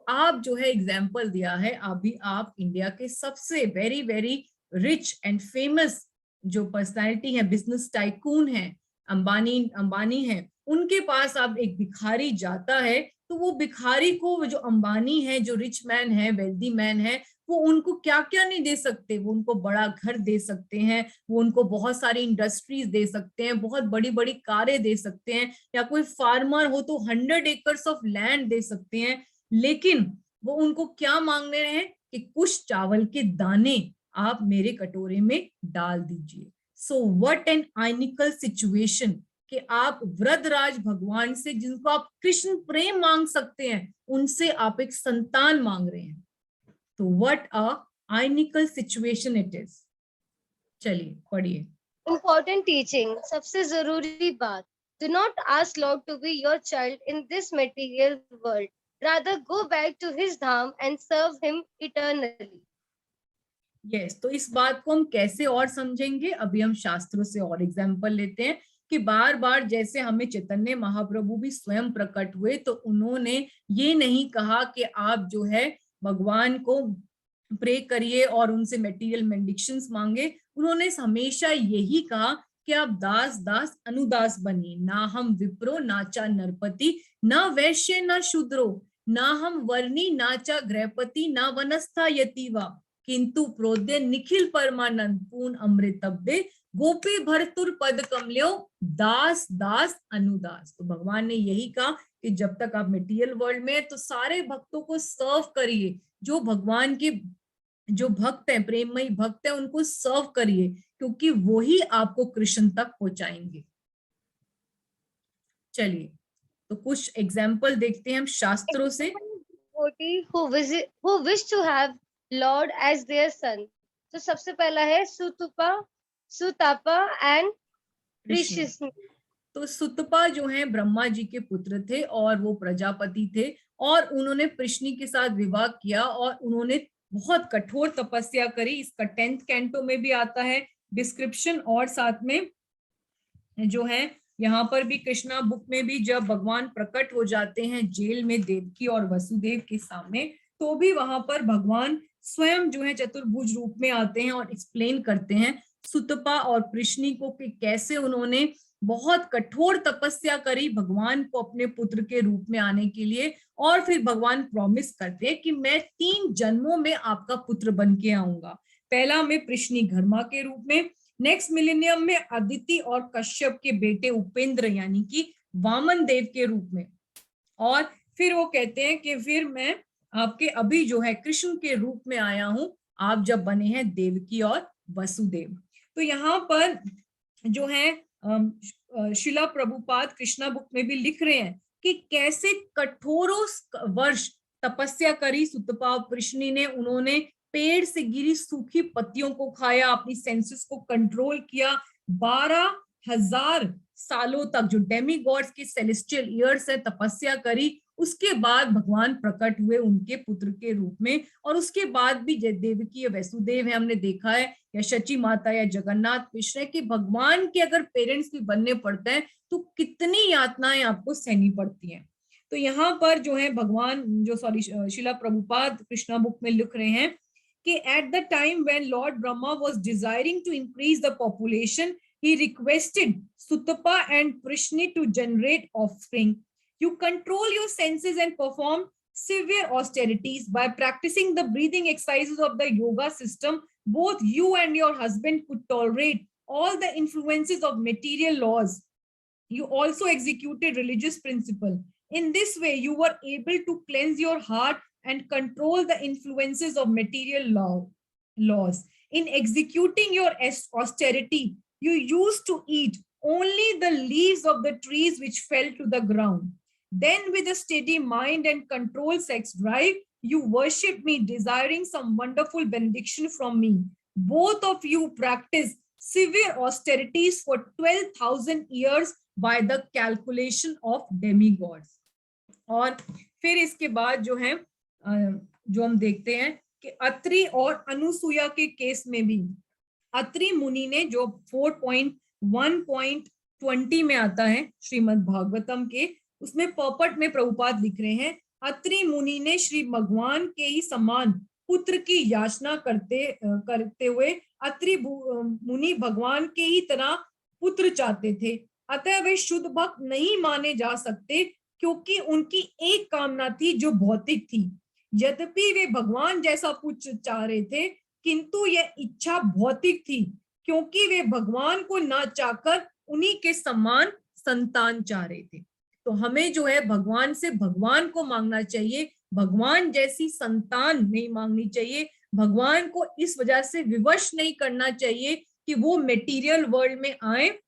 आप जो है एग्जाम्पल दिया है, अभी आप इंडिया के सबसे very very rich and famous जो पर्सनालिटी है, बिजनेस टाइकून है, अंबानी है, उनके पास आप एक भिखारी जाता है तो वो भिखारी को जो अंबानी है, जो रिच मैन है, वेल्दी मैन है, वो उनको क्या क्या नहीं दे सकते। वो उनको बड़ा घर दे सकते हैं, वो उनको बहुत सारी इंडस्ट्रीज दे सकते हैं, बहुत बड़ी बड़ी कारें दे सकते हैं, या कोई फार्मर हो तो 100 एकर्स ऑफ लैंड दे सकते हैं। लेकिन वो उनको क्या मांग रहे हैं कि कुछ चावल के दाने आप मेरे कटोरे में डाल दीजिए। सो व्हाट एन आइनिकल सिचुएशन कि आप वृद्धराज भगवान से, जिनको आप कृष्ण प्रेम मांग सकते हैं, उनसे आप एक संतान मांग रहे हैं। तो what a ironical situation it is. चलिए पढ़िए। Important teaching, सबसे जरूरी बात, do not ask Lord to be your child in this material world. Rather go back to his Dham and serve him eternally. Yes, तो इस बात को हम कैसे और समझेंगे, अभी हम शास्त्रों से और एग्जाम्पल लेते हैं कि बार बार जैसे हमें चैतन्य महाप्रभु भी स्वयं प्रकट हुए तो उन्होंने ये नहीं कहा कि आप जो है भगवान को प्रे करिए और उनसे मटेरियल बेनिडिक्शंस मांगे। उन्होंने हमेशा यही कहा कि आप दास दास अनुदास बनिए। ना हम विप्रो नाचा नरपति, ना वैश्य ना शूद्रो, ना हम वर्णी नाचा गृहपति, ना वनस्था यतिवा, किंतु प्रोद्य निखिल परमानंद पूर्ण अमृतब्दे गोपी भरतुर पद कमल्यो दास दास अनुदास। तो भगवान ने यही कहा कि जब तक आप मटेरियल वर्ल्ड में है तो सारे भक्तों को सर्व करिए, जो भगवान के जो भक्त हैं, प्रेममयी भक्त हैं, उनको सर्व करिए, क्योंकि वो ही आपको कृष्ण तक पहुंचाएंगे। चलिए तो कुछ एग्जाम्पल देखते हैं हम शास्त्रों से। who wish to have Lord as their son. तो सबसे पहला है सुतापा एंड ऋषि। तो सुतपा जो है ब्रह्मा जी के पुत्र थे और वो प्रजापति थे, और उन्होंने प्रश्नि के साथ विवाह किया और उन्होंने बहुत कठोर तपस्या करी। इसका 10th कैंटो में भी आता है डिस्क्रिप्शन, और साथ में जो है यहाँ पर भी कृष्णा बुक में भी जब भगवान प्रकट हो जाते हैं जेल में देवकी और वसुदेव के सामने, तो भी वहां पर भगवान स्वयं जो है चतुर्भुज रूप में आते हैं और एक्सप्लेन करते हैं सुतपा और प्रश्नि को कि कैसे उन्होंने बहुत कठोर तपस्या करी भगवान को अपने पुत्र के रूप में आने के लिए, और फिर भगवान प्रॉमिस करते हैं कि मैं 3 जन्मों में आपका पुत्र बन के आऊंगा। पहला में प्रश्नि घर्मा के रूप में, नेक्स्ट मिलेनियम में अदिति और कश्यप के बेटे उपेंद्र यानी कि वामन देव के रूप में, और फिर वो कहते हैं कि फिर मैं आपके अभी जो है कृष्ण के रूप में आया हूं, आप जब बने हैं देवकी और वसुदेव। तो यहाँ पर जो है शिला प्रभुपाद कृष्णा बुक में भी लिख रहे हैं कि कैसे कठोरों वर्ष तपस्या करी सुतपा और प्रश्नि ने। उन्होंने पेड़ से गिरी सूखी पत्तियों को खाया, अपनी सेंसेस को कंट्रोल किया, 12,000 सालों तक जो डेमी गॉड्स के सेलेस्टियल ईयर्स है तपस्या करी। उसके बाद भगवान प्रकट हुए उनके पुत्र के रूप में, और उसके बाद भी देवकी या वसुदेव है, हमने देखा है, या शची माता या जगन्नाथ कृष्ण है कि भगवान के अगर पेरेंट्स भी बनने पड़ते हैं तो कितनी यातनाएं आपको सहनी पड़ती हैं। तो यहाँ पर जो है भगवान जो शिला प्रभुपाद कृष्णा बुक में लिख रहे हैं कि at the time when Lord Brahma was desiring to increase the population, he requested Sutapa and Prishni to generate offspring. You control your senses and perform severe austerities by practicing the breathing exercises of the yoga system. Both you and your husband could tolerate all the influences of material laws. You also executed religious principle. In this way, you were able to cleanse your heart and control the influences of material laws. In executing your austerity, you used to eat only the leaves of the trees which fell to the ground. Then with a steady mind and controlled sex drive, you worship me, desiring some wonderful benediction from me. Both of you practice severe austerities for 12,000 years by the calculation of demigods. और फिर इसके बाद जो है जो हम देखते हैं कि अत्रि और अनुसुया के केस में भी अत्रि मुनि ने जो 4.1.20 में आता है श्रीमद् भागवतम के, उसमें पर्पट में प्रभुपाद लिख रहे हैं, अत्रि मुनि ने श्री भगवान के ही समान पुत्र की याचना करते हुए अत्रि मुनि भगवान के ही तरह पुत्र चाहते थे। अतः वे शुद्ध भक्त नहीं माने जा सकते क्योंकि उनकी एक कामना थी जो भौतिक थी। यद्यपि वे भगवान जैसा पुत्र चाह रहे थे, किंतु यह इच्छा भौतिक थी क्योंकि वे भगवान को ना चाहकर उन्हीं के समान संतान चाह रहे थे। तो हमें जो है भगवान से भगवान को मांगना चाहिए, भगवान जैसी संतान नहीं मांगनी चाहिए। भगवान को इस वजह से विवश नहीं करना चाहिए कि वो मटेरियल वर्ल्ड में आए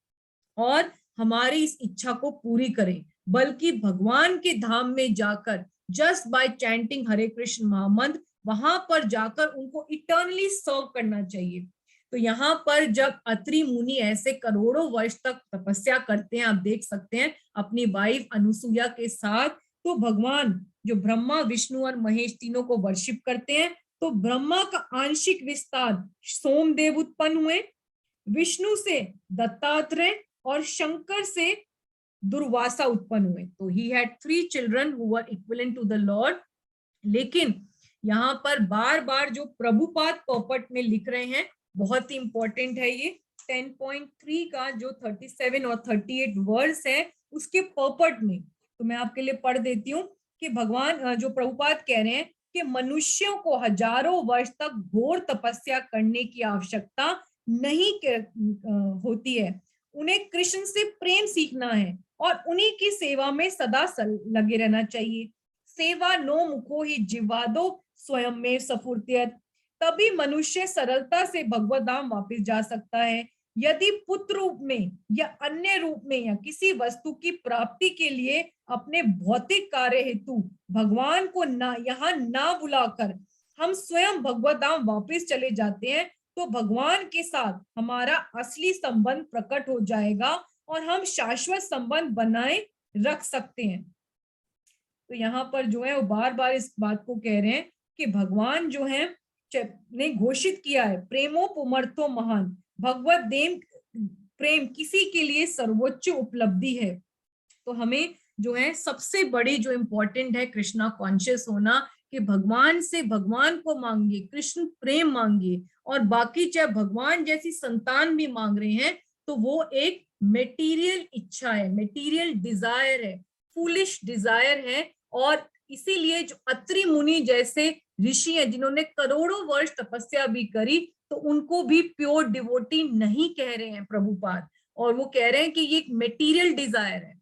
और हमारी इस इच्छा को पूरी करें, बल्कि भगवान के धाम में जाकर जस्ट बाय चैंटिंग हरे कृष्ण महामंत्र, वहां पर जाकर उनको इटर्नली सर्व करना चाहिए। तो यहाँ पर जब अत्रि मुनि ऐसे करोड़ों वर्ष तक तपस्या करते हैं, आप देख सकते हैं अपनी वाइफ अनुसुया के साथ, तो भगवान जो ब्रह्मा विष्णु और महेश तीनों को वर्शिप करते हैं, तो ब्रह्मा का आंशिक विस्तार सोमदेव उत्पन्न हुए, विष्णु से दत्तात्रेय और शंकर से दुर्वासा उत्पन्न हुए। तो he had 3 children who were equivalent to the lord. लेकिन यहाँ पर बार बार जो प्रभुपाद पर्पट में लिख रहे हैं, बहुत ही इंपॉर्टेंट है ये 10.3 का जो 37 और 38 वर्स है उसके पर्पट में, तो मैं आपके लिए पढ़ देती हूँ कि भगवान जो प्रभुपाद कह रहे हैं कि मनुष्यों को हजारों वर्ष तक घोर तपस्या करने की आवश्यकता नहीं होती है। उन्हें कृष्ण से प्रेम सीखना है और उन्हीं की सेवा में सदा लगे रहना चाहिए। सेवा नो मुखो ही जिह्वादो स्वयं में सफुर्त्यत, तभी मनुष्य सरलता से भगवत धाम वापस जा सकता है। यदि पुत्र रूप में या अन्य रूप में या किसी वस्तु की प्राप्ति के लिए अपने भौतिक कार्य हेतु भगवान को यहाँ ना बुलाकर हम स्वयं भगवत धाम वापस चले जाते हैं, तो भगवान के साथ हमारा असली संबंध प्रकट हो जाएगा और हम शाश्वत संबंध बनाए रख सकते हैं। तो यहाँ पर जो है वो बार बार इस बात को कह रहे हैं कि भगवान जो है ने घोषित किया है, प्रेमो पुमर्थो महान, भगवत देव प्रेम किसी के लिए सर्वोच्च उपलब्धि है। तो हमें जो है सबसे बड़ी जो इम्पोर्टेंट है कृष्णा कॉन्शियस होना, कि भगवान से भगवान को मांगिए, कृष्ण प्रेम मांगिए, और बाकी चाहे भगवान जैसी संतान भी मांग रहे हैं तो वो एक मेटीरियल इच्छा है, मेटीरियल डिजायर है, फूलिश डिजायर है। और इसीलिए जो अत्रि मुनि जैसे ऋषि हैं जिन्होंने करोड़ों वर्ष तपस्या भी करी, तो उनको भी प्योर डिवोटी नहीं कह रहे हैं प्रभुपाद, और वो कह रहे हैं कि ये एक मेटीरियल डिजायर है।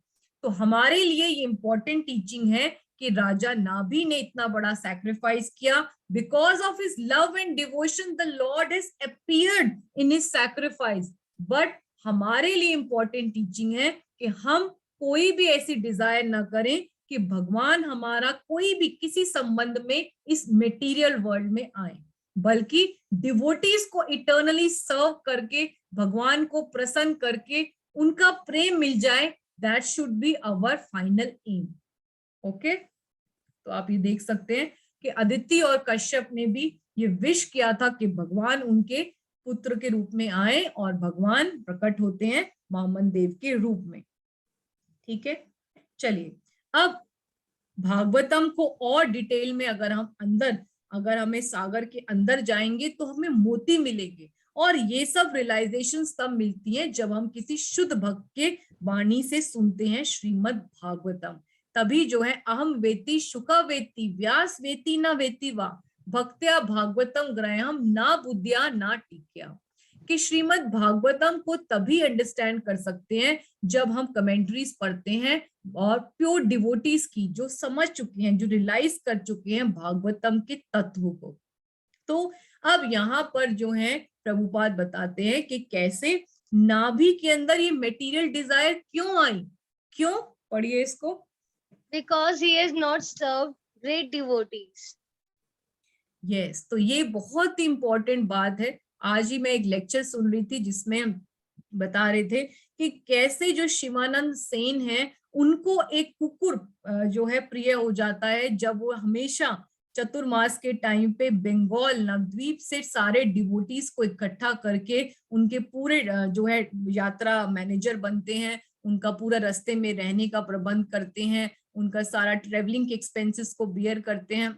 तो हमारे लिए ये इंपॉर्टेंट टीचिंग है कि राजा नाभि ने इतना बड़ा सैक्रिफाइस किया, because of his love and devotion the Lord has appeared in his sacrifice. But हमारे लिए इंपॉर्टेंट टीचिंग है कि हम कोई भी ऐसी डिजायर ना करें कि भगवान हमारा कोई भी किसी संबंध में इस मेटीरियल वर्ल्ड में आए, बल्कि डिवोटीज को इटर्नली सर्व करके, भगवान को प्रसन्न करके उनका प्रेम मिल जाए, that should be our final aim. Okay, तो आप ये देख सकते हैं कि अदिति और कश्यप ने भी ये विश किया था कि भगवान उनके पुत्र के रूप में आए, और भगवान प्रकट होते हैं वामन देव के रूप में। ठीक है, चलिए अब भागवतम को और डिटेल में अगर हमें सागर के अंदर जाएंगे तो हमें मोती मिलेंगे, और ये सब रियलाइजेशंस तब मिलती हैं जब हम किसी शुद्ध भक्त के वाणी से सुनते हैं श्रीमद् भागवतम। तभी जो है अहम वेति शुका वेति व्यास वेति न वेति वा भक्त्या भागवतम ग्रहम ना बुद्धिया ना टीक्या, कि श्रीमद् भागवतम को तभी अंडरस्टैंड कर सकते हैं जब हम कमेंट्रीज पढ़ते हैं और प्योर डिवोटीज की, जो समझ चुके हैं, जो रियलाइज कर चुके हैं भागवतम के तत्व को। तो अब यहाँ पर जो है प्रभुपाद बताते हैं कि कैसे नाभि के अंदर ये मेटीरियल डिजायर क्यों आई, क्यों, पढ़िए इसको। Because he has not served great devotees. Yes, तो ये बहुत ही इंपॉर्टेंट बात है। आज ही मैं एक लेक्चर सुन रही थी जिसमें बता रहे थे कि कैसे जो शिवानंद सेन है उनको एक कुकुर जो है प्रिय हो जाता है, जब वो हमेशा चतुर्मास के टाइम पे बंगाल नवद्वीप से सारे डिवोटीज को इकट्ठा करके उनके पूरे जो है यात्रा मैनेजर बनते हैं, उनका पूरा रास्ते में रहने का प्रबंध करते हैं, उनका सारा ट्रेवलिंग के एक्सपेंसेस को बियर करते हैं,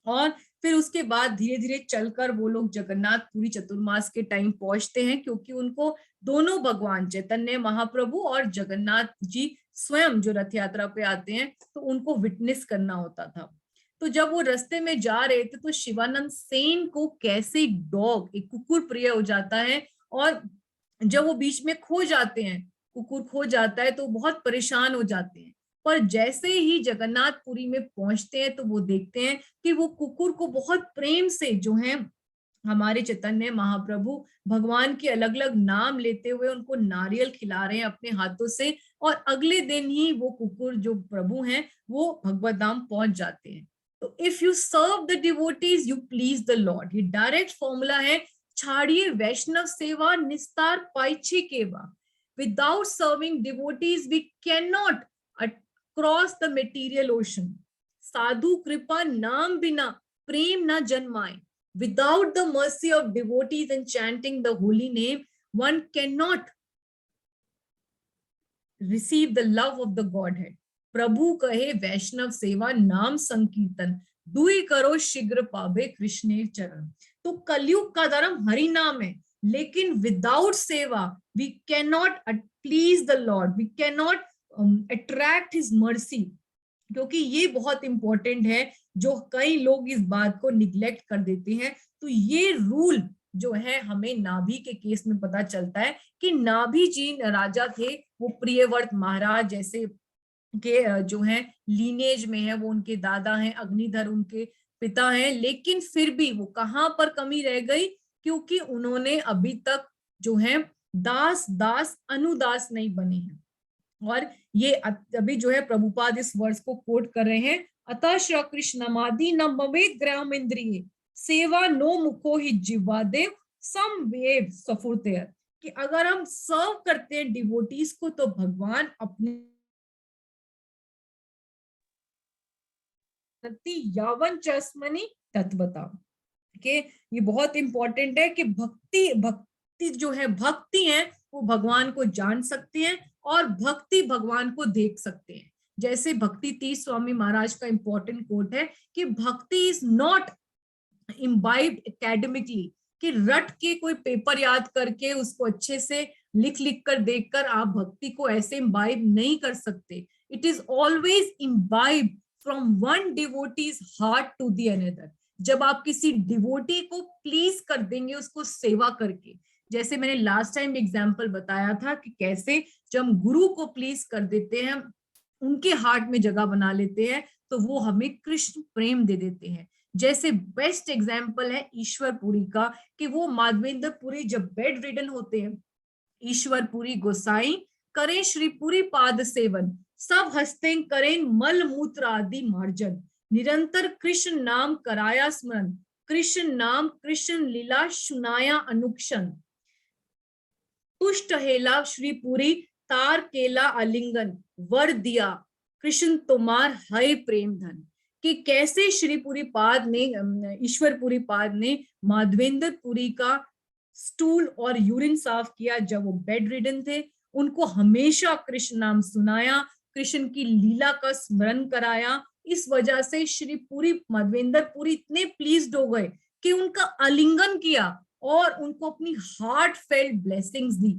और फिर उसके बाद धीरे धीरे चलकर वो लोग जगन्नाथपुरी चतुर्मास के टाइम पहुंचते हैं, क्योंकि उनको दोनों भगवान चैतन्य महाप्रभु और जगन्नाथ जी स्वयं जो रथ यात्रा पे आते हैं तो उनको विटनेस करना होता था। तो जब वो रास्ते में जा रहे थे तो शिवानंद सेन को कैसे डॉग, एक कुकुर प्रिय हो जाता है, और जब वो बीच में खो जाते हैं, कुकुर खो जाता है तो बहुत परेशान हो जाते हैं। पर जैसे ही जगन्नाथपुरी में पहुंचते हैं तो वो देखते हैं कि वो कुकुर को बहुत प्रेम से जो है हमारे चैतन्य महाप्रभु भगवान के अलग अलग नाम लेते हुए उनको नारियल खिला रहे हैं अपने हाथों से, और अगले दिन ही वो कुकुर जो प्रभु हैं वो भगवत धाम पहुंच जाते हैं। तो if you serve the devotees you please the Lord, ये डायरेक्ट फॉर्मूला है, छाड़िए वैष्णव सेवा निस्तार पाइछे केवा। Without serving devotees we can not cross the material ocean. साधु कृपा नाम बिना प्रेम न जन्माए। Without the mercy of devotees and chanting the holy name, one cannot receive the love of the Godhead. प्रभु कहे वैष्णव सेवा नाम संकीर्तन, दुई करो शीघ्र पावे कृष्ण चरण। तो कलयुग का धर्म हरि नाम है, लेकिन विदाउट सेवा we cannot please the Lord, we cannot attract his mercy, क्योंकि ये बहुत इंपॉर्टेंट है जो कई लोग इस बात को निग्लेक्ट कर देते हैं। तो ये रूल जो है हमें नाभि के केस में पता चलता है कि नाभि जी राजा थे, वो प्रियव्रत महाराज जैसे के जो है लीनेज में है, वो उनके दादा हैं, अग्निधर उनके पिता हैं, लेकिन फिर भी वो कहाँ पर कमी रह गई, क्योंकि उन्होंने अभी तक जो है दास दास अनुदास नहीं बने हैं। और ये अभी जो है प्रभुपाद इस वर्ष को कोट कर रहे हैं, अतः श्री कृष्णमादि न मवेद ग्राम इंद्रिय सेवा नो मुखो ही जिह्वादेव समवेव सफुर्तेय, कि अगर हम सर्व करते हैं डिवोटीज को तो भगवान अपने यावन चस्मनि तत्वता के, ये बहुत इंपॉर्टेंट है कि भक्ति जो है, भक्ति है वो भगवान को जान सकते हैं और भक्ति भगवान को देख सकते हैं। जैसे भक्ति तीज स्वामी महाराज का इंपॉर्टेंट कोट है कि भक्ति इज नॉट इम्बाइब्ड एकेडमिकली, कि रट के कोई पेपर याद करके उसको अच्छे से लिख लिख कर देख कर आप भक्ति को ऐसे इम्बाइब नहीं कर सकते। It is always imbibe from one devotee's heart to the another. जब आप किसी डिवोटी को प्लीज कर देंगे उसको सेवा करके, जैसे मैंने लास्ट टाइम एग्जांपल बताया था कि कैसे जब हम गुरु को प्लीज कर देते हैं, उनके हार्ट में जगह बना लेते हैं, तो वो हमें कृष्ण प्रेम दे देते हैं। जैसे बेस्ट एग्जाम्पल है ईश्वरपुरी का, कि वो माधवेंद्र पुरी जब बेड रिडन होते हैं, ईश्वरपुरी गोसाई करें श्रीपुरी पाद सेवन, सब हस्ते करें मल मूत्र आदि मार्जन, निरंतर कृष्ण नाम कराया स्मरण, कृष्ण नाम कृष्ण लीला सुनाया अनुक्षण, तुष्ट हेला श्रीपुरी तार केला आलिंगन, वर दिया कृष्ण तुम्हार है प्रेम धन। कि कैसे श्रीपुरी पाद ने, ईश्वरपुरी पाद ने माधवेंद्र पुरी का स्टूल और यूरिन साफ किया जब वो बेड रिडन थे, उनको हमेशा कृष्ण नाम सुनाया, कृष्ण की लीला का स्मरण कराया। इस वजह से श्री पुरी माधवेंद्र पुरी इतने प्लीज्ड हो गए कि उनका आलिंगन किया और उनको अपनी हार्ट फेल्ट ब्लेसिंग्स दी।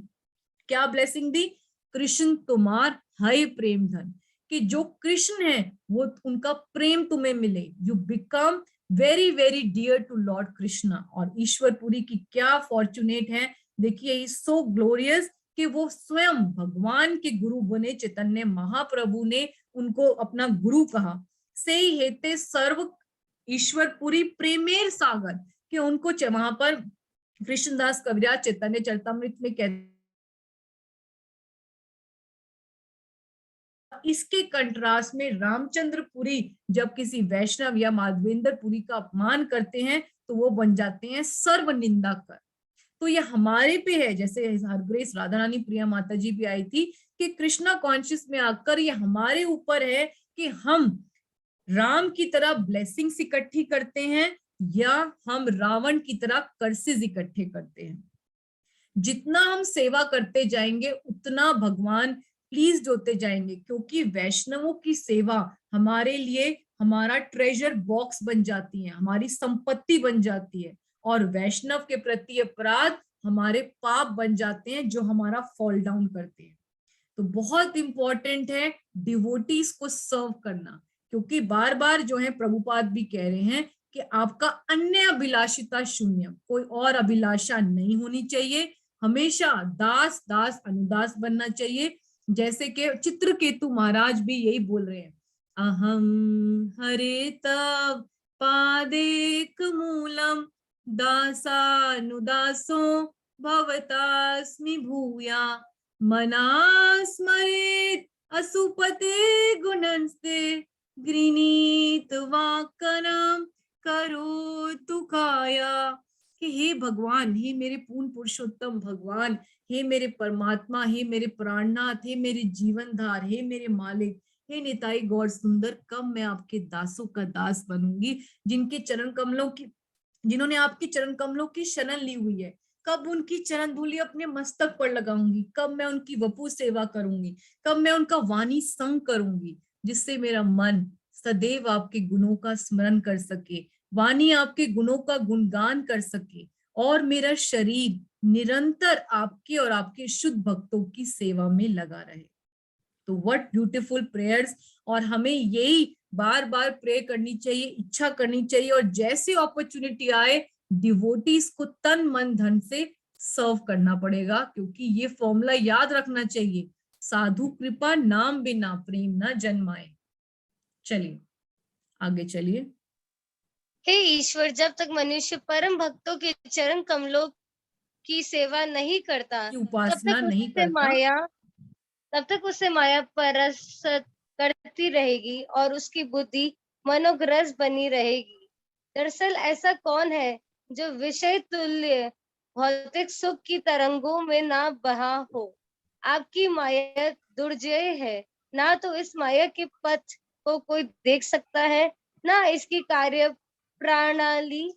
क्या ब्लेसिंग दी? कृष्ण तुम्हार है प्रेम धन, कि जो कृष्ण है वो उनका प्रेम तुम्हें मिले, you become very very dear to lord Krishna. और ईश्वरपुरी की क्या फॉर्चुनेट है, देखिए इज सो ग्लोरियस कि वो स्वयं भगवान के गुरु बने। चैतन्य महाप्रभु ने उनको अपना गुरु कहा। से हेते सर्व ईश्वरपुरी प्रेमेर सागर, कि उनको वहां पर कृष्णदास कविराज चैतन्य चरितमृत में कहते, इसके कंट्रास्ट में रामचंद्र पुरी जब किसी वैष्णव या माधवेंद्र पुरी का अपमान करते हैं तो वो बन जाते हैं सर्व निंदा कर। तो ये हमारे पे है, जैसे हरग्रेस राधा रानी प्रिया माता जी भी आई थी कि कृष्णा कॉन्शियस में आकर ये हमारे ऊपर है कि हम राम की तरह ब्लेसिंग्स इकट्ठी करते हैं या हम रावण की तरह कर्सेस इकट्ठे करते हैं। जितना हम सेवा करते जाएंगे उतना भगवान प्लीज्ड होते जाएंगे, क्योंकि वैष्णवों की सेवा हमारे लिए हमारा ट्रेजर बॉक्स बन जाती है, हमारी संपत्ति बन जाती है, और वैष्णव के प्रति अपराध हमारे पाप बन जाते हैं जो हमारा फॉल डाउन करते हैं। तो बहुत इंपॉर्टेंट है डिवोटीज को सर्व करना, क्योंकि बार बार जो है प्रभुपाद भी कह रहे हैं कि आपका अन्य अभिलाषिता शून्य, कोई और अभिलाषा नहीं होनी चाहिए, हमेशा दास दास अनुदास बनना चाहिए। जैसे कि चित्रकेतु महाराज भी यही बोल रहे हैं, अहम हरे तव पादेक मूलम दासानुदासो भवतास्मि भूया, मना स्मरेत असुपते गुणंस्ते गृणीत वाक्कनम करोतु काया। कि हे भगवान, हे मेरे पूर्ण पुरुषोत्तम भगवान, हे मेरे परमात्मा, हे मेरे प्राणनाथ, हे मेरे जीवनधार, हे मेरे मालिक, हे निताई गौर सुंदर, कब मैं आपके दासों का दास बनूंगी, जिनके चरण कमलों की, जिन्होंने आपके चरण कमलों की शरण ली हुई है, कब उनकी चरण धूलि अपने मस्तक पर लगाऊंगी, कब मैं उनकी वपु सेवा करूंगी, कब मैं उनका वाणी संग करूंगी, जिससे मेरा मन सदैव आपके गुणों का स्मरण कर सके, वाणी आपके गुणों का गुणगान कर सके, और मेरा शरीर निरंतर आपके और आपके शुद्ध भक्तों की सेवा में लगा रहे। तो व्हाट ब्यूटीफुल प्रेयर्स। और हमें यही बार बार प्रे करनी चाहिए, इच्छा करनी चाहिए, और जैसे अपॉर्चुनिटी आए डिवोटीज को तन मन धन से सर्व करना पड़ेगा, क्योंकि ये फॉर्मूला याद रखना चाहिए, साधु कृपा नाम बिना प्रेम न जन्माए। चलिए आगे चलिए। हे ईश्वर, जब तक मनुष्य परम भक्तों के चरण कमलों की सेवा नहीं करता, की तब उपासना तक नहीं उससे माया परसत करती रहेगी और उसकी बुद्धि मनोग्रस्त बनी रहेगी। दरअसल ऐसा कौन है जो विषय तुल्य भौतिक सुख की तरंगों में ना बहा हो। आपकी माया दुर्जय है, ना तो इस माया के पथ को कोई देख सकता है, ना इसकी कार्य प्रणाली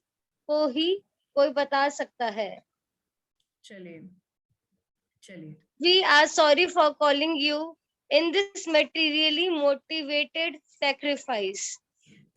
को ही कोई बता सकता है। चलिए चलिए We are sorry for calling you in this materially motivated sacrifice.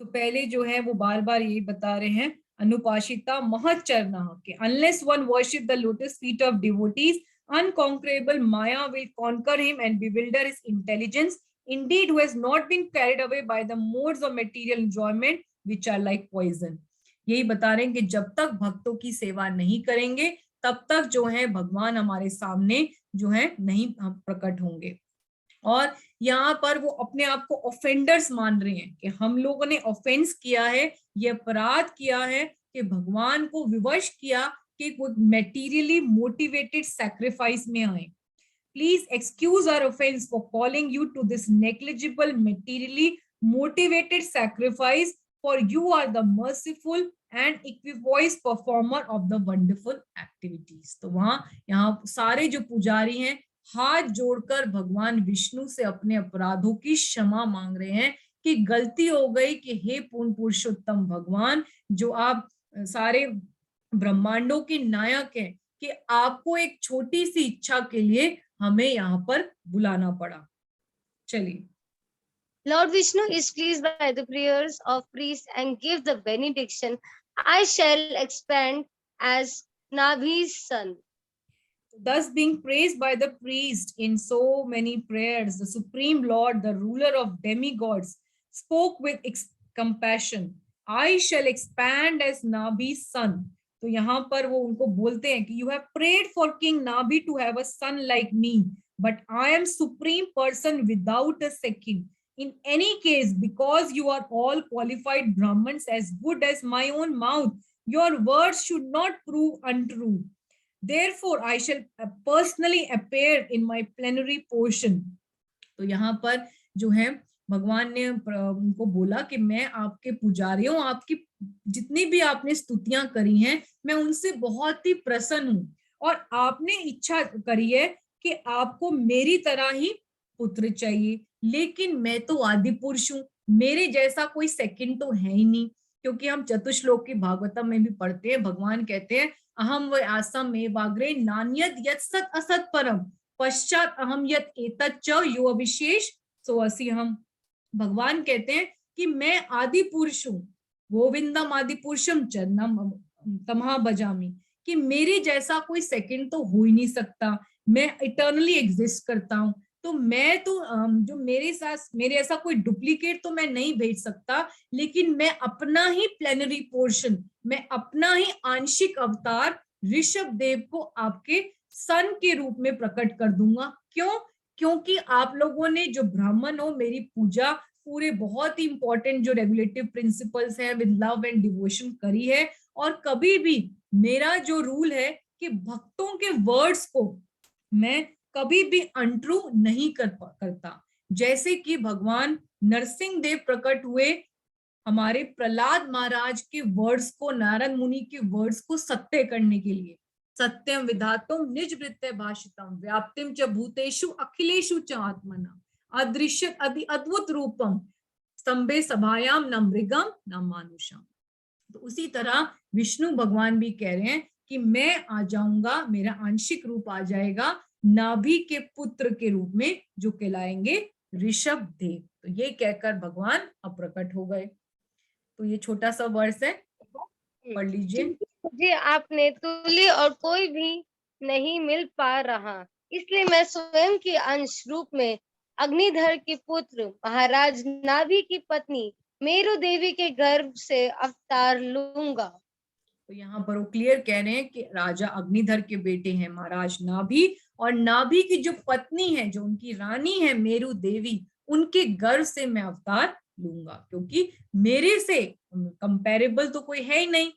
तो पहले जो है वो बार बार यही बता रहे हैं, अनुपाशिता महच्चरना के unless one worship the lotus feet of devotees, unconquerable Maya will conquer him and bewilder his intelligence. Indeed, who has not been carried away by the modes of material enjoyment, which are like poison. यही बता रहे हैं कि जब तक भक्तों की सेवा नहीं करेंगे तब तक जो है भगवान हमारे सामने जो है नहीं प्रकट होंगे। और यहाँ पर वो अपने आप को ऑफेंडर्स मान रहे हैं कि हम लोगों ने ऑफेंस किया है, ये अपराध किया है कि भगवान को विवश किया कि कोई मेटीरियली मोटिवेटेड सैक्रिफाइस में आए। Please excuse our offense for calling you to this negligible materially motivated sacrifice, for you are the merciful and equipoised performer of the wonderful activities. तो वहां यहाँ सारे जो पुजारी हैं हाथ जोड़कर भगवान विष्णु से अपने अपराधों की क्षमा मांग रहे हैं कि गलती हो गई, कि हे पूर्ण पुरुषोत्तम भगवान, जो आप सारे ब्रह्मांडों के नायक हैं, कि आपको एक छोटी सी इच्छा के लिए हमें यहाँ पर बुलाना पड़ा। चलिए। Lord Vishnu is pleased by the prayers of priests and gives the benediction. I shall expand as Nabhi's son. Thus being praised by the priest in so many prayers, the Supreme Lord, the ruler of demigods, spoke with compassion. I shall expand as Nabhi's son. तो यहाँ पर वो उनको बोलते हैं कि you have prayed for King Nabhi to have a son like me, but I am supreme person without a second. In any case, because you are all qualified Brahmins as good as my own mouth, your words should not prove untrue. Therefore, I shall personally appear in my plenary portion. तो यहाँ पर जो है भगवान ने उनको बोला कि मैं आपके पुजारी हूँ, आपकी जितनी भी आपने स्तुतियां करी हैं मैं उनसे बहुत ही प्रसन्न हूँ, और आपने इच्छा करी है कि आपको मेरी तरह ही पुत्र चाहिए, लेकिन मैं तो आदि पुरुष हूँ, मेरे जैसा कोई सेकंड तो है ही नहीं। क्योंकि हम चतुश्लोक की भागवतम में भी पढ़ते हैं, भगवान कहते हैं अहम व आसम में वाग्रे नान्यद यत् सत असत परम पश्चात अहम यत् एतत् च यो अविशेष सो असि हम। भगवान कहते हैं कि मैं आदि पुरुष हूँ, गोविंदम आदि पुरुषम चरणम तमहा बजामी, कि मेरे जैसा कोई सेकंड तो हो ही नहीं सकता, मैं इटर्नली एग्जिस्ट करता हूँ। तो मैं तो जो मेरे साथ मेरे ऐसा कोई डुप्लीकेट तो मैं नहीं भेज सकता, लेकिन मैं अपना ही प्लेनरी पोर्शन, मैं अपना ही आंशिक अवतार ऋषभ देव को आपके सन के रूप में प्रकट कर दूंगा। क्यों? क्योंकि आप लोगों ने जो ब्राह्मण हो मेरी पूजा पूरे बहुत ही इंपॉर्टेंट जो रेगुलेटिव प्रिंसिपल्स है विद लव एंड डिवोशन करी है, और कभी भी मेरा जो रूल है कि भक्तों के वर्ड्स को मैं कभी भी अनट्रू नहीं करता। जैसे कि भगवान नरसिंह देव प्रकट हुए हमारे प्रहलाद महाराज के वर्ड्स को, नारद मुनि के वर्ड्स को सत्य करने के लिए। सत्यम विधातुम निज वृत्ते भाषितम व्याप्तिम च भूतेषु अखिलेषु च आत्मना अदृश्य अति अद्भुत रूपम स्तंभे सभायाम न मृगम न मानुषम। तो उसी तरह विष्णु भगवान भी कह रहे हैं कि मैं आ जाऊंगा, मेरा आंशिक रूप आ जाएगा नाभि के पुत्र के रूप में जो कहलाएंगे ऋषभ देव। तो ये कहकर भगवान अप्रकट हो गए। तो ये छोटा सा वर्ष है, पढ़ लीजिए। मुझे आपने तुल्य और कोई भी नहीं मिल पा रहा, इसलिए मैं स्वयं के अंश रूप में अग्निधर के पुत्र महाराज नाभि की पत्नी मेरु देवी के गर्भ से अवतार लूंगा। तो यहाँ पर वो क्लियर कह रहे हैं कि राजा अग्निधर के बेटे हैं महाराज नाभि, और नाभि की जो पत्नी है, जो उनकी रानी है मेरु देवी, उनके गर्भ से मैं अवतार लूंगा। क्योंकि मेरे से कंपैरेबल तो कोई है ही नहीं,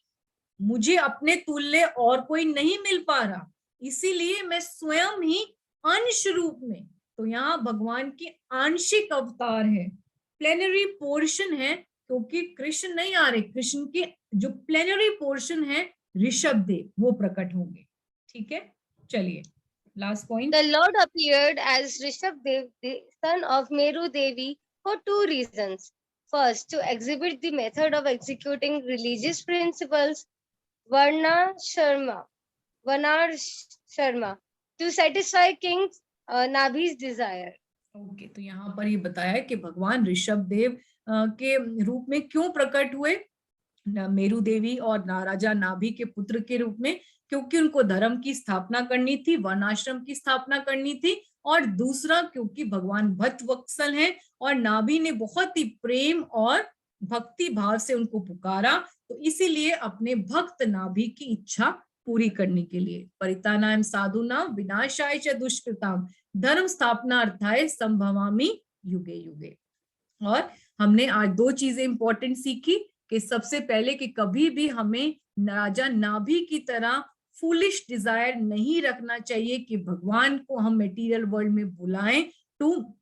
मुझे अपने तुल्य और कोई नहीं मिल पा रहा, इसीलिए मैं स्वयं ही अंश रूप में। तो यहाँ भगवान की आंशिक अवतार है, प्लेनरी पोर्शन है, क्योंकि कृष्ण नहीं आ रहे, कृष्ण के जो प्लेनरी पोर्शन है ऋषभ देव वो प्रकट होंगे। ठीक है, चलिए last point. The Lord appeared as Rishabdev, the son of Meru Devi, for two reasons. First, to exhibit the method of executing religious principles, Varna Sharma, to satisfy King Nabhi's desire. Okay, तो यहाँ पर ये बताया कि भगवान ऋषभ देव के रूप में क्यों प्रकट हुए, मेरू देवी और राजा नाभि के पुत्र के रूप में, क्योंकि उनको धर्म की स्थापना करनी थी, वर्णाश्रम की स्थापना करनी थी, और दूसरा क्योंकि भगवान भक्त वत्सल हैं और नाभि ने बहुत ही प्रेम और भक्ति भाव से उनको पुकारा, तो इसीलिए अपने भक्त नाभि की इच्छा पूरी करने के लिए. परितानाय साधूनां विनाशाय च दुष्कृताम धर्म स्थापनार्थाय संभवामि युगे युगे. और हमने आज दो चीजें इंपॉर्टेंट सीखी कि सबसे पहले कि कभी भी हमें राजा नाभि की तरह फूलिश डिजायर नहीं रखना चाहिए कि भगवान को हम मटेरियल वर्ल्ड में बुलाएं to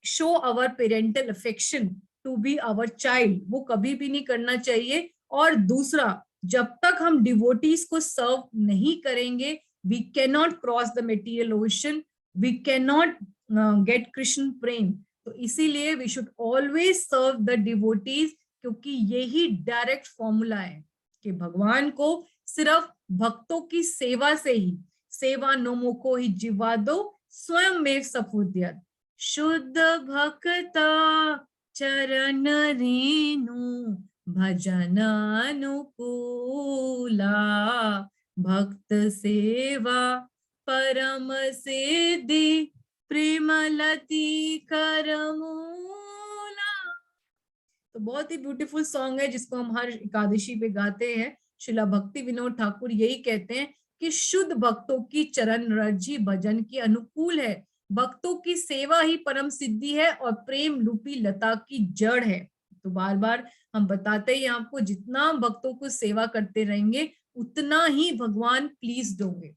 show our parental affection, to be our child, वो कभी भी नहीं करना चाहिए. और दूसरा, जब तक हम डिवोटीज को सर्व नहीं करेंगे, we can not cross the material ocean, we can not get Krishna prem. तो इसीलिए we should always serve the devotees, क्योंकि यही डायरेक्ट फॉर्मूला है कि भगवान को सिर्फ भक्तों की सेवा से ही, सेवा नोमो को ही जीवा दो स्वयं में सफुद्यत, शुद्ध भक्ता चरण रेणु भजन अनुकूला, भक्त सेवा परम सिद्धि प्रेमलती करमूला. तो बहुत ही ब्यूटीफुल सॉन्ग है जिसको हम हर एकादशी पे गाते हैं. श्रीला भक्ति विनोद ठाकुर यही कहते हैं कि शुद्ध भक्तों की चरण रजी भजन की अनुकूल है, भक्तों की सेवा ही परम सिद्धि है और प्रेम रूपी लता की जड़ है. तो बार बार हम बताते हैं आपको, जितना भक्तों को सेवा करते रहेंगे उतना ही भगवान प्लीज्ड होंगे.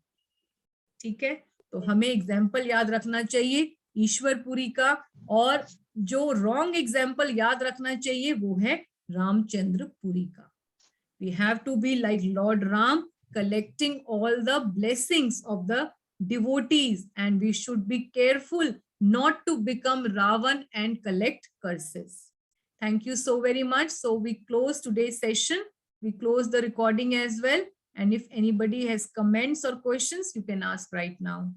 ठीक है, तो हमें एग्जाम्पल याद रखना चाहिए ईश्वरपुरी का, और जो रॉन्ग एग्जाम्पल याद रखना चाहिए वो है रामचंद्रपुरी का. We have to be like Lord Ram, collecting all the blessings of the devotees, and we should be careful not to become Ravan and collect curses. Thank you so very much. So we close today's session. We close the recording as well. And if anybody has comments or questions, you can ask right now.